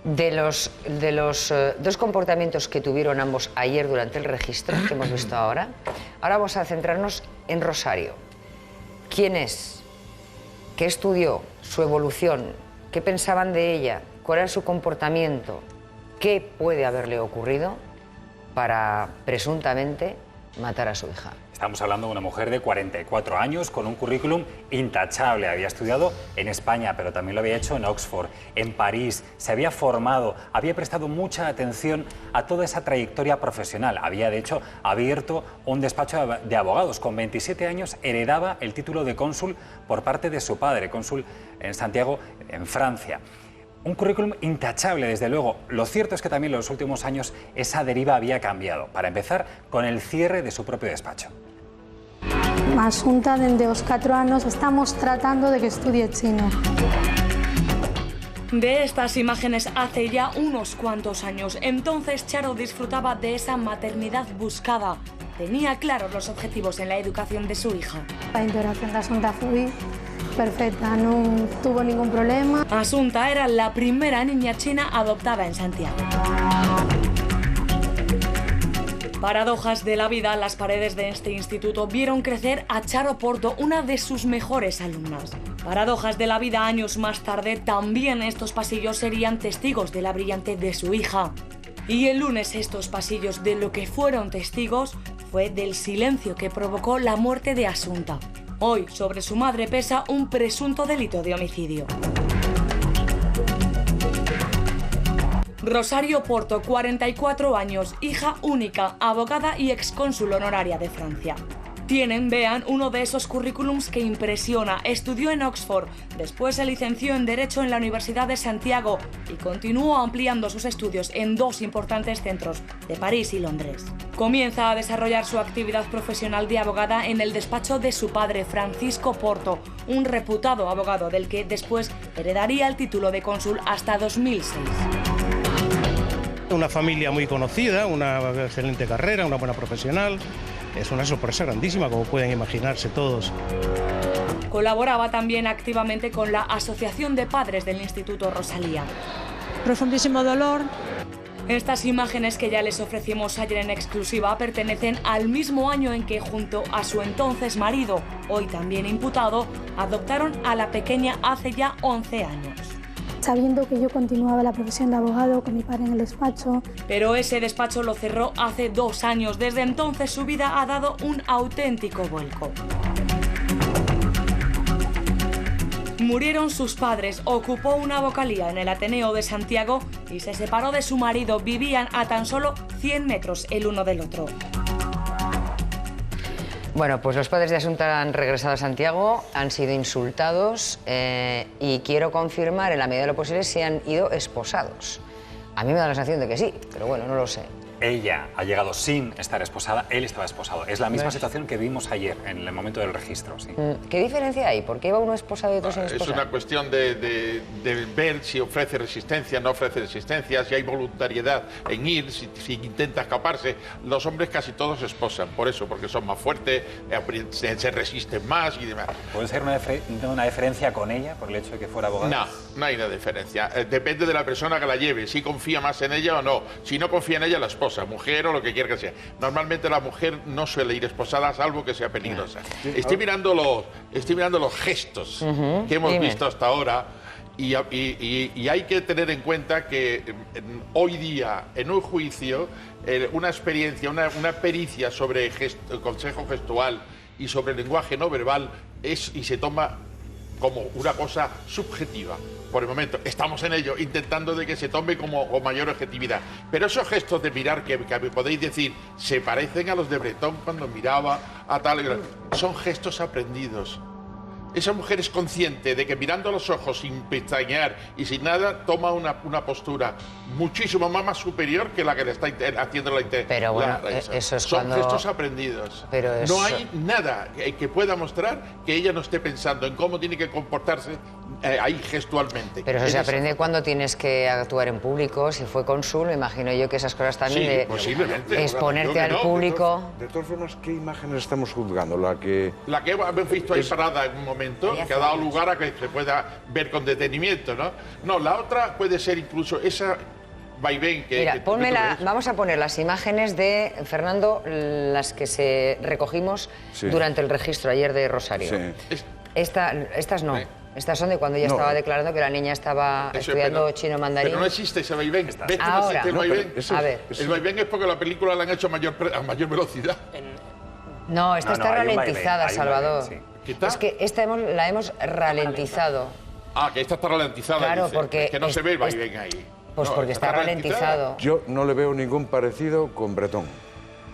De los dos comportamientos que tuvieron ambos ayer durante el registro, que hemos visto ahora vamos a centrarnos en Rosario. ¿Quién es? ¿Qué estudió? ¿Su evolución? ¿Qué pensaban de ella? ¿Cuál era su comportamiento? qué puede haberle ocurrido para presuntamente matar a su hija. Estamos hablando de una mujer de 44 años con un currículum intachable. Había estudiado en España, pero también lo había hecho en Oxford, en París. Se había formado, había prestado mucha atención a toda esa trayectoria profesional. Había, de hecho, abierto un despacho de abogados. Con 27 años heredaba el título de cónsul por parte de su padre, cónsul en Santiago, en Francia. Un currículum intachable, desde luego. Lo cierto es que también en los últimos años esa deriva había cambiado. Para empezar, con el cierre de su propio despacho. Asunta, desde los 4 años estamos tratando de que estudie chino. De estas imágenes hace ya unos cuantos años. Entonces Charo disfrutaba de esa maternidad buscada. Tenía claros los objetivos en la educación de su hija. La integración de Asunta fue perfecta, no tuvo ningún problema. Asunta era la primera niña china adoptada en Santiago. Paradojas de la vida, las paredes de este instituto vieron crecer a Charo Porto, una de sus mejores alumnas. Paradojas de la vida, años más tarde, también estos pasillos serían testigos de la brillante de su hija. Y el lunes estos pasillos de lo que fueron testigos fue del silencio que provocó la muerte de Asunta. Hoy, sobre su madre pesa un presunto delito de homicidio. Rosario Porto, 44 años, hija única, abogada y excónsul honoraria de Francia. Tienen, vean, uno de esos currículums que impresiona. Estudió en Oxford, después se licenció en Derecho en la Universidad de Santiago y continuó ampliando sus estudios en 2 importantes centros, de París y Londres. Comienza a desarrollar su actividad profesional de abogada en el despacho de su padre, Francisco Porto, un reputado abogado del que después heredaría el título de cónsul hasta 2006. Una familia muy conocida, una excelente carrera, una buena profesional. Es una sorpresa grandísima, como pueden imaginarse todos. Colaboraba también activamente con la Asociación de Padres del Instituto Rosalía. Profundísimo dolor. Estas imágenes que ya les ofrecimos ayer en exclusiva pertenecen al mismo año en que, junto a su entonces marido, hoy también imputado, adoptaron a la pequeña hace ya 11 años. Sabiendo que yo continuaba la profesión de abogado con mi padre en el despacho. Pero ese despacho lo cerró hace 2 años. Desde entonces su vida ha dado un auténtico vuelco. Murieron sus padres, ocupó una vocalía en el Ateneo de Santiago y se separó de su marido. Vivían a tan solo 100 metros el uno del otro. Bueno, pues los padres de Asunta han regresado a Santiago, han sido insultados y quiero confirmar en la medida de lo posible si han ido esposados. A mí me da la sensación de que sí, pero bueno, no lo sé. Ella ha llegado sin estar esposada, él estaba esposado. Es la misma situación que vimos ayer, en el momento del registro. Sí. ¿Qué diferencia hay? ¿Por qué iba uno esposado y otro sin esposar? Es una cuestión de ver si ofrece resistencia, no ofrece resistencia, si hay voluntariedad en ir, si intenta escaparse. Los hombres casi todos se esposan, por eso, porque son más fuertes, se resisten más y demás. ¿Puede ser una diferencia con ella por el hecho de que fuera abogada? No, no hay una diferencia. Depende de la persona que la lleve, si confía más en ella o no. Si no confía en ella, la esposa, mujer o lo que quiera que sea. Normalmente la mujer no suele ir esposada, salvo que sea peligrosa. Estoy mirando los gestos que hemos visto hasta ahora y hay que tener en cuenta que hoy día, en un juicio, una experiencia, una pericia sobre consejo gestual y sobre lenguaje no verbal y se toma como una cosa subjetiva. Por el momento, estamos en ello, intentando de que se tome como con mayor objetividad. Pero esos gestos de mirar que podéis decir, se parecen a los de Bretón cuando miraba a tal... Son gestos aprendidos. Esa mujer es consciente de que mirando a los ojos sin pestañear y sin nada, toma una postura muchísimo más superior que la que le está haciendo la intención. Pero bueno, eso es Son gestos aprendidos. Pero eso... No hay nada que pueda mostrar que ella no esté pensando en cómo tiene que comportarse ahí gestualmente. Pero eso se aprende cuando tienes que actuar en público. Si fue cónsul, me imagino yo que esas cosas también sí, posiblemente. Exponerte al público. De todas formas, ¿qué imágenes estamos juzgando? La que hemos visto ahí parada en un momento, que ha dado lugar a que se pueda ver con detenimiento, ¿no? No, la otra puede ser incluso esa vaivén que... Mira, vamos a poner las imágenes de, Fernando, las que recogimos durante el registro ayer de Rosario. Sí. Estas no. Estas son de cuando ella estaba declarando que la niña estaba estudiando chino mandarín. Pero no existe ese vaivén. ¿Ves que no Ahora, existe el vaivén? a ver. El vaivén es porque la película la han hecho a mayor velocidad. No, esta está ralentizada, Salvador. Es que esta la hemos ralentizado. Ah, que esta está ralentizada. Claro, dice. porque Es que no se ve el vaivén ahí. Pues porque está ralentizado. Yo no le veo ningún parecido con Bretón.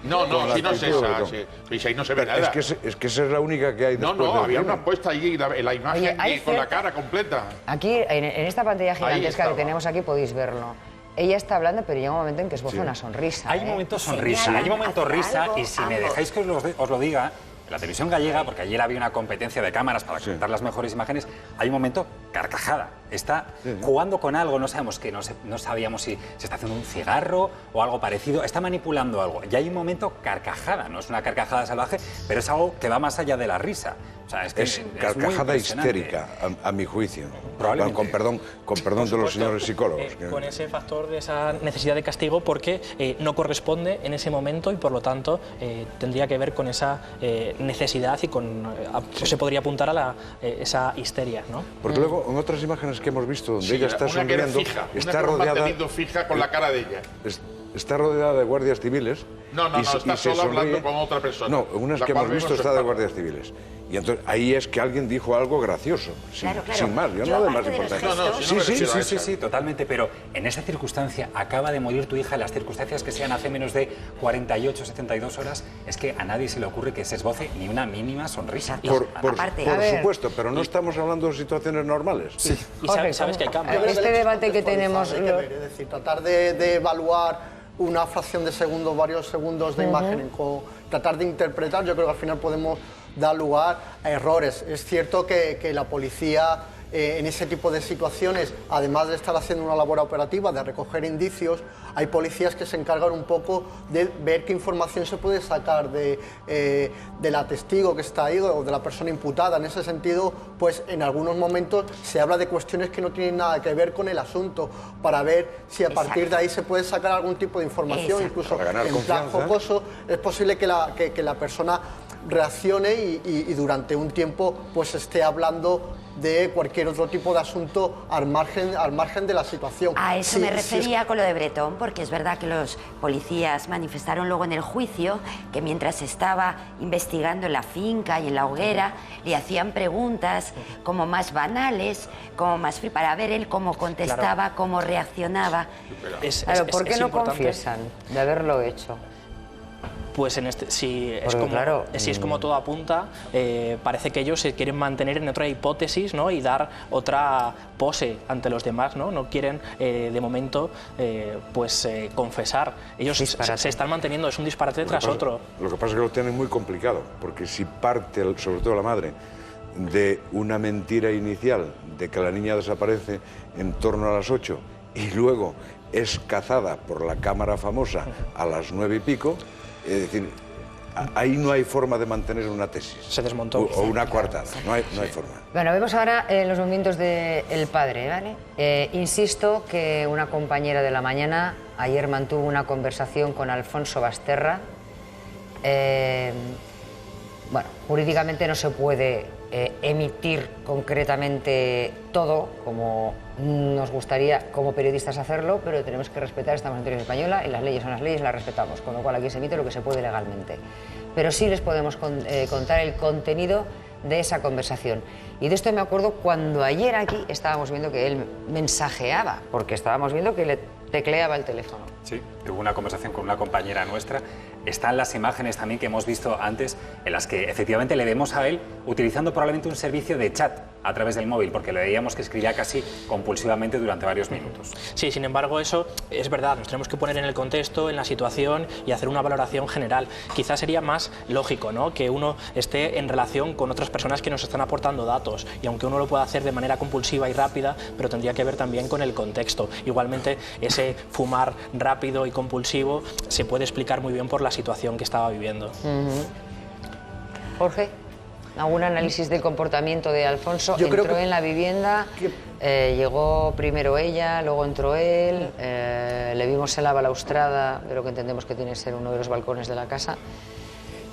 No, si no es esa. Si ahí no se ve nada. Es que esa es la única que hay después. No, había una puesta ahí, la imagen con la cara completa. Aquí, en esta pantalla gigantesca que tenemos aquí, podéis verlo. Ella está hablando, pero llega un momento en que esboza una sonrisa. Hay momentos sonrisa, hay momentos risa, y si me dejáis que os lo diga, en la televisión gallega, porque ayer había una competencia de cámaras para contar las mejores imágenes, hay un momento carcajada. Está jugando con algo, no sabíamos si se está haciendo un cigarro o algo parecido, está manipulando algo. Y hay un momento carcajada, no es una carcajada salvaje, pero es algo que va más allá de la risa. O sea, es carcajada histérica, a mi juicio. Probablemente. Con perdón de los señores psicólogos. Con ese factor de esa necesidad de castigo porque no corresponde en ese momento y por lo tanto tendría que ver con esa necesidad y se podría apuntar a esa histeria, ¿no? Porque luego en otras imágenes que hemos visto donde ella está sonriendo, está rodeada fija con la cara de ella. Está rodeada de guardias civiles. No, está solo hablando con otra persona. No, en unas que hemos visto está de guardias civiles. Y entonces ahí es que alguien dijo algo gracioso, sin más, yo no doy más importancia. Sí, totalmente, pero en esa circunstancia acaba de morir tu hija, en las circunstancias que sean hace menos de 48, 72 horas, es que a nadie se le ocurre que se esboce ni una mínima sonrisa. Por supuesto, pero no estamos hablando de situaciones normales. Sí. Y sabes que hay cambios. Este debate que tenemos... Es decir, tratar de evaluar una fracción de segundo, varios segundos de imagen, tratar de interpretar, yo creo que al final podemos dar lugar a errores. Es cierto que la policía en ese tipo de situaciones, además de estar haciendo una labor operativa, de recoger indicios, hay policías que se encargan un poco de ver qué información se puede sacar de la testigo que está ahí o de la persona imputada. En ese sentido, pues en algunos momentos se habla de cuestiones que no tienen nada que ver con el asunto, para ver si a partir de ahí se puede sacar algún tipo de información, incluso en plan jocoso. Es posible que la persona reaccione y durante un tiempo pues esté hablando de cualquier otro tipo de asunto al margen de la situación. A eso me refería con lo de Bretón, porque es verdad que los policías manifestaron luego en el juicio que mientras estaba investigando en la finca y en la hoguera, le hacían preguntas como más banales, como más para ver él cómo contestaba, cómo reaccionaba. ¿Por qué no confiesan de haberlo hecho? Pues si es como todo apunta, parece que ellos se quieren mantener en otra hipótesis, ¿no? Y dar otra pose ante los demás, no quieren de momento confesar. Ellos se están manteniendo, es un disparate tras otro. Lo que pasa es que lo tienen muy complicado, porque si parte, sobre todo la madre, de una mentira inicial de que la niña desaparece en torno a las 8 y luego es cazada por la cámara famosa a las 9 y pico, es decir, ahí no hay forma de mantener una tesis. Se desmontó. O una coartada, no hay forma. Bueno, vemos ahora los movimientos del padre, ¿vale? Insisto que una compañera de La Mañana ayer mantuvo una conversación con Alfonso Basterra. Bueno, jurídicamente no se puede emitir concretamente todo como nos gustaría como periodistas hacerlo, pero tenemos que respetar, estamos en televisión española y las leyes son las leyes, las respetamos, con lo cual aquí se emite lo que se puede legalmente. Pero sí les podemos contar el contenido de esa conversación. Y de esto me acuerdo cuando ayer aquí estábamos viendo que él mensajeaba, porque estábamos viendo que le tecleaba el teléfono. Sí, tuvo una conversación con una compañera nuestra. Están las imágenes también que hemos visto antes, en las que efectivamente le vemos a él utilizando probablemente un servicio de chat a través del móvil, porque le veíamos que escribía casi compulsivamente durante varios minutos. Sí, sin embargo, eso es verdad, nos tenemos que poner en el contexto, en la situación y hacer una valoración general. Quizás sería más lógico, ¿no?, que uno esté en relación con otras personas que nos están aportando datos, y aunque uno lo pueda hacer de manera compulsiva y rápida, pero tendría que ver también con el contexto. Igualmente, ese fumar rápido y compulsivo se puede explicar muy bien por la situación que estaba viviendo. Jorge, ¿algún análisis del comportamiento de Alfonso? Entró en la vivienda, llegó primero ella, luego entró él, le vimos en la balaustrada de lo que entendemos que tiene que ser uno de los balcones de la casa.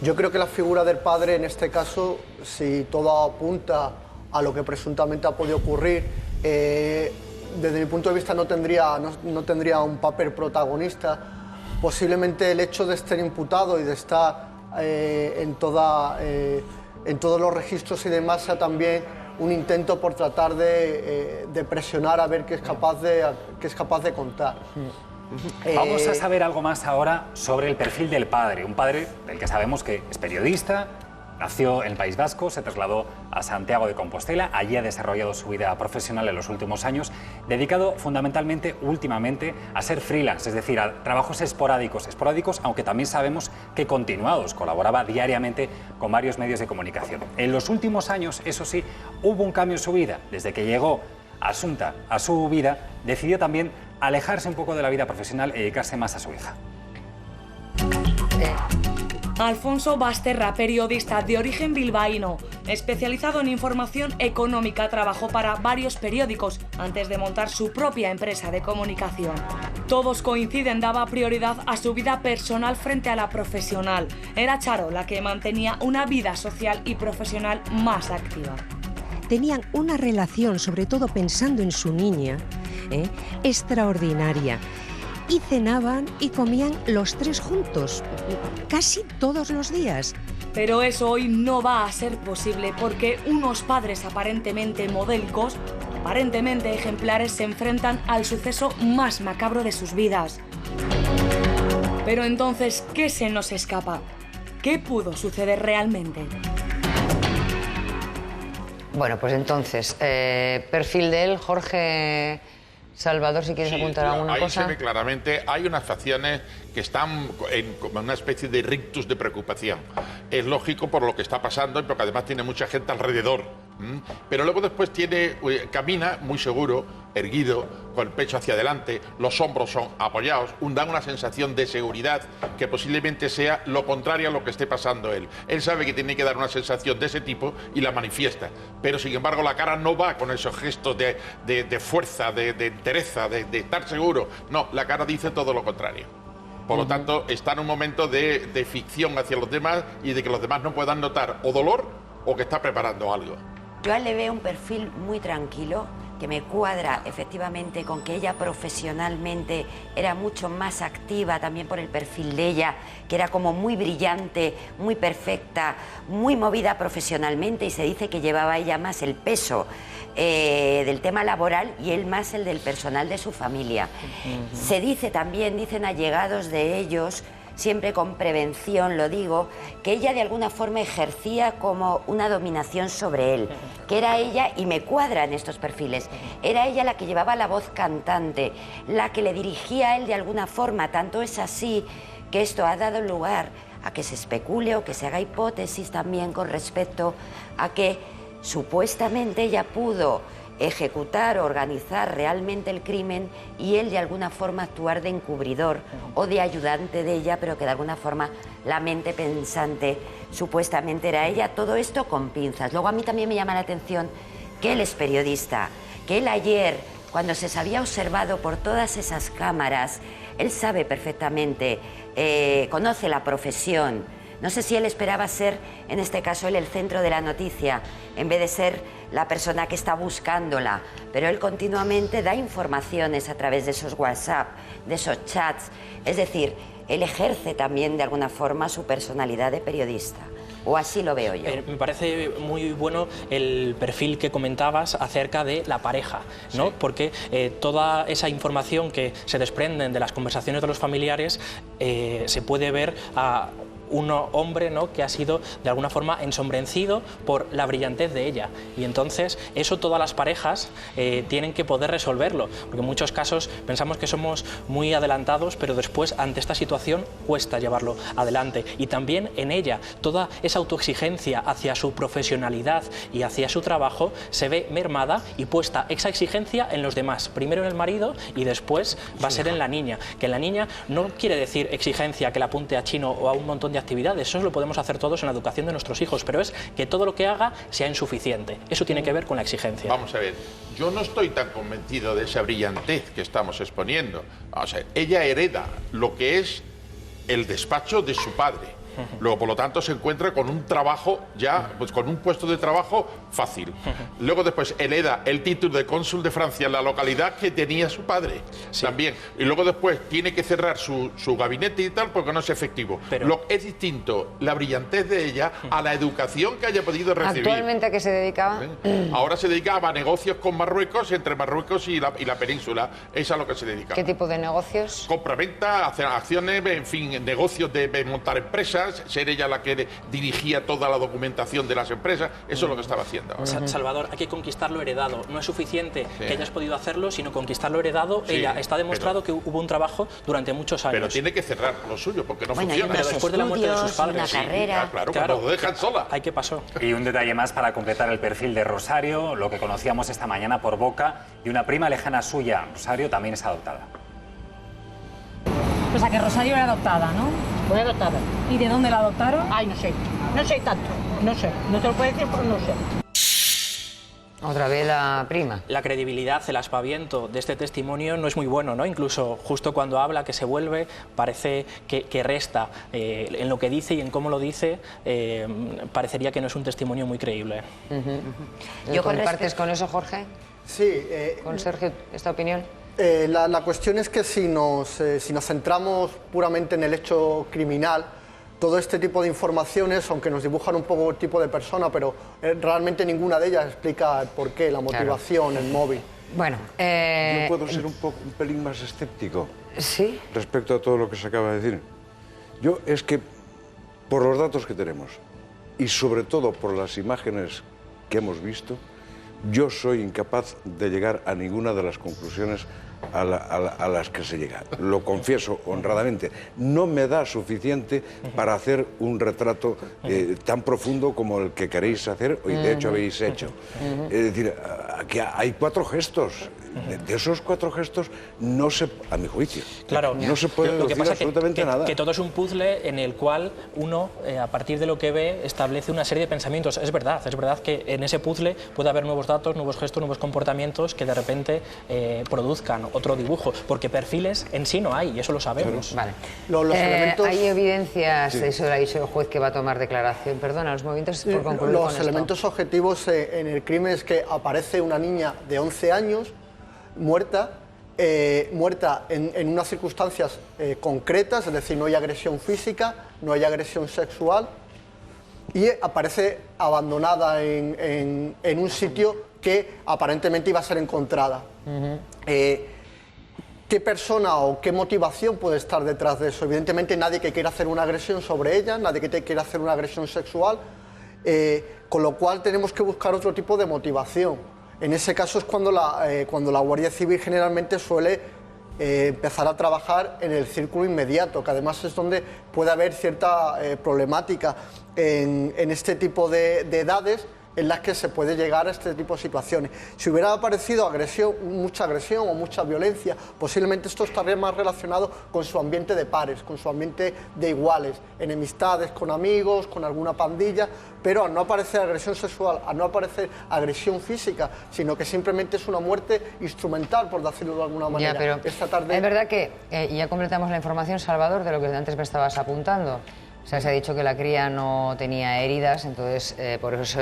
Yo creo que la figura del padre en este caso, si todo apunta a lo que presuntamente ha podido ocurrir. Desde mi punto de vista no tendría un papel protagonista. Posiblemente el hecho de estar imputado y de estar en todos los registros y demás sea también un intento por tratar de presionar a ver qué es capaz de contar. Vamos a saber algo más ahora sobre el perfil del padre, un padre del que sabemos que es periodista, nació en el País Vasco, se trasladó a Santiago de Compostela, allí ha desarrollado su vida profesional en los últimos años, dedicado fundamentalmente, últimamente, a ser freelance, es decir, a trabajos esporádicos, aunque también sabemos que continuados, colaboraba diariamente con varios medios de comunicación. En los últimos años, eso sí, hubo un cambio en su vida. Desde que llegó Asunta a su vida, decidió también alejarse un poco de la vida profesional y dedicarse más a su hija. Alfonso Basterra, periodista de origen bilbaíno, especializado en información económica, trabajó para varios periódicos antes de montar su propia empresa de comunicación. Todos coinciden, daba prioridad a su vida personal frente a la profesional. Era Charo la que mantenía una vida social y profesional más activa. Tenían una relación, sobre todo pensando en su niña, extraordinaria. Y cenaban y comían los tres juntos, casi todos los días. Pero eso hoy no va a ser posible porque unos padres aparentemente modélicos, aparentemente ejemplares, se enfrentan al suceso más macabro de sus vidas. Pero entonces, ¿qué se nos escapa? ¿Qué pudo suceder realmente? Bueno, pues entonces, perfil de él, Jorge Salvador, si quieres apuntar alguna cosa. Ahí se ve claramente, hay unas facciones que están como una especie de rictus de preocupación. Es lógico por lo que está pasando y porque además tiene mucha gente alrededor. Pero luego después camina muy seguro, erguido, con el pecho hacia adelante, los hombros son apoyados, dan una sensación de seguridad que posiblemente sea lo contrario a lo que esté pasando él. Él sabe que tiene que dar una sensación de ese tipo y la manifiesta, pero sin embargo la cara no va con esos gestos de fuerza, de entereza, de estar seguro. No, la cara dice todo lo contrario. Por lo tanto, está en un momento de ficción hacia los demás y de que los demás no puedan notar o dolor o que está preparando algo. Yo le veo un perfil muy tranquilo, que me cuadra efectivamente con que ella profesionalmente era mucho más activa, también por el perfil de ella, que era como muy brillante, muy perfecta, muy movida profesionalmente, y se dice que llevaba ella más el peso del tema laboral y él más el del personal de su familia. Se dice también, dicen allegados de ellos, siempre con prevención lo digo, que ella de alguna forma ejercía como una dominación sobre él, que era ella, y me cuadran estos perfiles, era ella la que llevaba la voz cantante, la que le dirigía a él de alguna forma. Tanto es así que esto ha dado lugar a que se especule o que se haga hipótesis también con respecto a que supuestamente ella pudo ejecutar o organizar realmente el crimen y él de alguna forma actuar de encubridor o de ayudante de ella, pero que de alguna forma la mente pensante supuestamente era ella. Todo esto con pinzas. Luego a mí también me llama la atención que él es periodista, que él ayer, cuando se había observado por todas esas cámaras, él sabe perfectamente, conoce la profesión. No sé si él esperaba ser, en este caso, él el centro de la noticia, en vez de ser la persona que está buscándola. Pero él continuamente da informaciones a través de esos WhatsApp, de esos chats. Es decir, él ejerce también de alguna forma su personalidad de periodista. O así lo veo yo. Me parece muy bueno el perfil que comentabas acerca de la pareja, ¿no? Sí. Porque toda esa información que se desprenden de las conversaciones de los familiares se puede ver a un hombre, ¿no?, que ha sido de alguna forma ensombrecido por la brillantez de ella, y entonces eso todas las parejas tienen que poder resolverlo, porque en muchos casos pensamos que somos muy adelantados, pero después ante esta situación cuesta llevarlo adelante. Y también en ella toda esa autoexigencia hacia su profesionalidad y hacia su trabajo se ve mermada y puesta esa exigencia en los demás, primero en el marido y después va a ser en la niña, que la niña no quiere decir exigencia que la apunte a chino o a un montón de actividades, eso lo podemos hacer todos en la educación de nuestros hijos, pero es que todo lo que haga sea insuficiente. Eso tiene que ver con la exigencia. Vamos a ver, yo no estoy tan convencido de esa brillantez que estamos exponiendo. Vamos a ver, ella hereda lo que es el despacho de su padre. Luego, por lo tanto, se encuentra con un trabajo ya, pues con un puesto de trabajo fácil. Luego después hereda el título de cónsul de Francia en la localidad que tenía su padre también. Y luego después tiene que cerrar su gabinete y tal porque no es efectivo. Pero es distinto la brillantez de ella a la educación que haya podido recibir. ¿Actualmente a qué se dedicaba? Ahora se dedicaba a negocios con Marruecos, entre Marruecos y la península. Es a lo que se dedica. ¿Qué tipo de negocios? Compra-venta, hacer acciones, en fin, negocios de montar empresas, ser ella la que dirigía toda la documentación de las empresas. Eso es lo que estaba haciendo ahora. Salvador, hay que conquistar lo heredado. No es suficiente que hayas podido hacerlo, sino conquistar lo heredado. Ella está demostrado que hubo un trabajo durante muchos años. Pero tiene que cerrar lo suyo, porque no funciona. Pero después de la muerte de sus padres. Una carrera. Claro, cuando lo dejan sola. ¿Qué pasó? Y un detalle más para completar el perfil de Rosario, lo que conocíamos esta mañana por boca de una prima lejana suya. Rosario también es adoptada. O sea, que Rosario era adoptada, ¿no? Fue adoptada. ¿Y de dónde la adoptaron? Ay, no sé. No sé tanto. No sé. No te lo puedo decir porque no sé. Otra vez la prima. La credibilidad, el aspaviento de este testimonio no es muy bueno, ¿no? Incluso justo cuando habla, que se vuelve, parece que resta. En lo que dice y en cómo lo dice, parecería que no es un testimonio muy creíble. ¿Compartes con eso, Jorge? Sí. ¿Con Sergio esta opinión? La cuestión es que si nos centramos puramente en el hecho criminal, todo este tipo de informaciones, aunque nos dibujan un poco el tipo de persona, pero realmente ninguna de ellas explica el porqué, la motivación, el móvil. Bueno, yo puedo ser un pelín más escéptico. ¿Sí? Respecto a todo lo que se acaba de decir. Yo es que, por los datos que tenemos, y sobre todo por las imágenes que hemos visto, yo soy incapaz de llegar a ninguna de las conclusiones a las que se llega. Lo confieso honradamente. No me da suficiente para hacer un retrato tan profundo como el que queréis hacer y de hecho habéis hecho. Es decir, aquí hay 4 gestos. De esos 4 gestos no se, a mi juicio, no se puede decir absolutamente nada. Que todo es un puzzle en el cual uno, a partir de lo que ve, establece una serie de pensamientos. Es verdad que en ese puzzle puede haber nuevos datos, nuevos gestos, nuevos comportamientos que de repente produzcan otro dibujo, porque perfiles en sí no hay, y eso lo sabemos. Vale. Los elementos... Hay evidencias, eso lo ha dicho el juez que va a tomar declaración. Perdona, los movimientos por concluir con Los elementos objetivos en el crimen es que aparece una niña de 11 años muerta en unas circunstancias concretas, es decir, no hay agresión física, no hay agresión sexual, y aparece abandonada en un sitio que aparentemente iba a ser encontrada. ¿Qué persona o qué motivación puede estar detrás de eso? Evidentemente nadie que quiera hacer una agresión sobre ella, nadie que quiera hacer una agresión sexual, con lo cual tenemos que buscar otro tipo de motivación. En ese caso es cuando la Guardia Civil generalmente suele empezar a trabajar en el círculo inmediato, que además es donde puede haber cierta problemática en este tipo de edades en las que se puede llegar a este tipo de situaciones. Si hubiera aparecido mucha agresión o mucha violencia, posiblemente esto estaría más relacionado con su ambiente de pares, con su ambiente de iguales, enemistades con amigos, con alguna pandilla, pero al no aparecer agresión sexual, al no aparecer agresión física, sino que simplemente es una muerte instrumental, por decirlo de alguna manera. Ya, pero esta tarde... es verdad que, y ya completamos la información, Salvador, de lo que antes me estabas apuntando. O sea, se ha dicho que la cría no tenía heridas, entonces por eso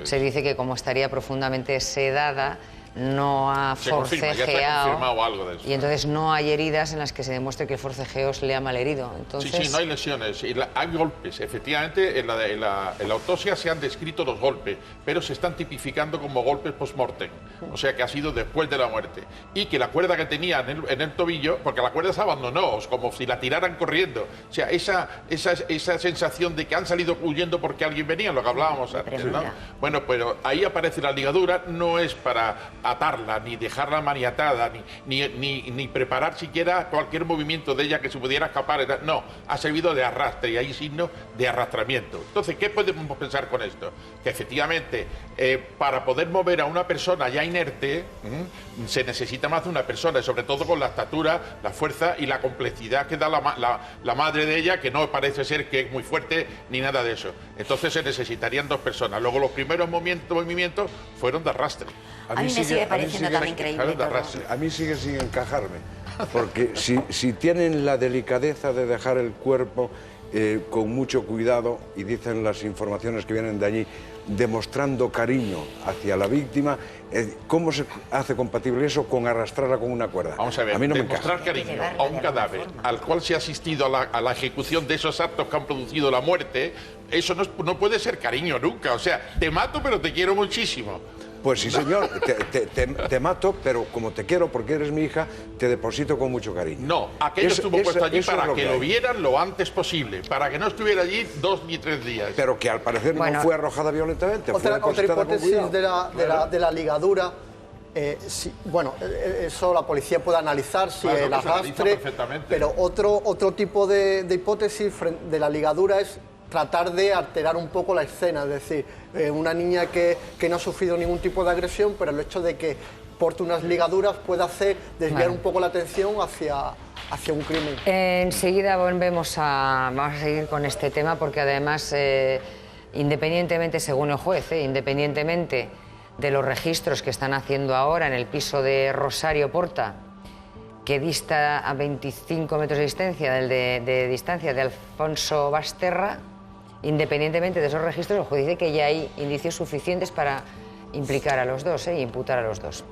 se dice que como estaría profundamente sedada, no ha forcejeado, ya se ha confirmado algo de eso. Y entonces no hay heridas en las que se demuestre que el forcejeo se le ha malherido. Entonces... Sí, no hay lesiones. Hay golpes. Efectivamente, en la autopsia se han descrito los golpes, pero se están tipificando como golpes post-mortem. O sea, que ha sido después de la muerte. Y que la cuerda que tenía en el tobillo, porque la cuerda se abandonó, como si la tiraran corriendo. O sea, esa sensación de que han salido huyendo porque alguien venía, lo que hablábamos antes, ¿no? Bueno, pero ahí aparece la ligadura, no es para atarla, ni dejarla maniatada, ni preparar siquiera cualquier movimiento de ella que se pudiera escapar. No, ha servido de arrastre y hay signos de arrastramiento. Entonces, ¿qué podemos pensar con esto? Que efectivamente, para poder mover a una persona ya inerte, se necesita más de una persona, y sobre todo con la estatura, la fuerza y la complejidad que da la madre de ella, que no parece ser que es muy fuerte ni nada de eso. Entonces se necesitarían 2 personas. Luego los primeros movimientos fueron de arrastre. A mí me sigue pareciendo tan increíble todo. A mí sigue sin encajarme, porque si tienen la delicadeza de dejar el cuerpo con mucho cuidado, y dicen las informaciones que vienen de allí, demostrando cariño hacia la víctima. ¿Cómo se hace compatible eso con arrastrarla con una cuerda? Vamos a ver, a mí no me demostrar encaja. cariño a un cadáver al cual se ha asistido a la ejecución de esos actos que han producido la muerte, eso no puede ser cariño nunca. O sea, te mato pero te quiero muchísimo. Pues sí, señor, te mato, pero como te quiero porque eres mi hija, te deposito con mucho cariño. No, aquello estuvo puesto allí para que lo vieran lo antes posible, para que no estuviera allí 2 ni 3 días. Pero que al parecer no fue arrojada violentamente, otra hipótesis de la ligadura. Eso la policía puede analizar si el arrastre, pero otro tipo de hipótesis de la ligadura es tratar de alterar un poco la escena, es decir, una niña que no ha sufrido ningún tipo de agresión, pero el hecho de que porte unas ligaduras puede hacer desviar un poco la atención hacia un crimen. Enseguida vamos a seguir con este tema, porque además, independientemente, según el juez, independientemente de los registros que están haciendo ahora en el piso de Rosario Porta, que dista a 25 metros de distancia de Alfonso Basterra, independientemente de esos registros, el juez dice que ya hay indicios suficientes para implicar a los dos e imputar a los dos.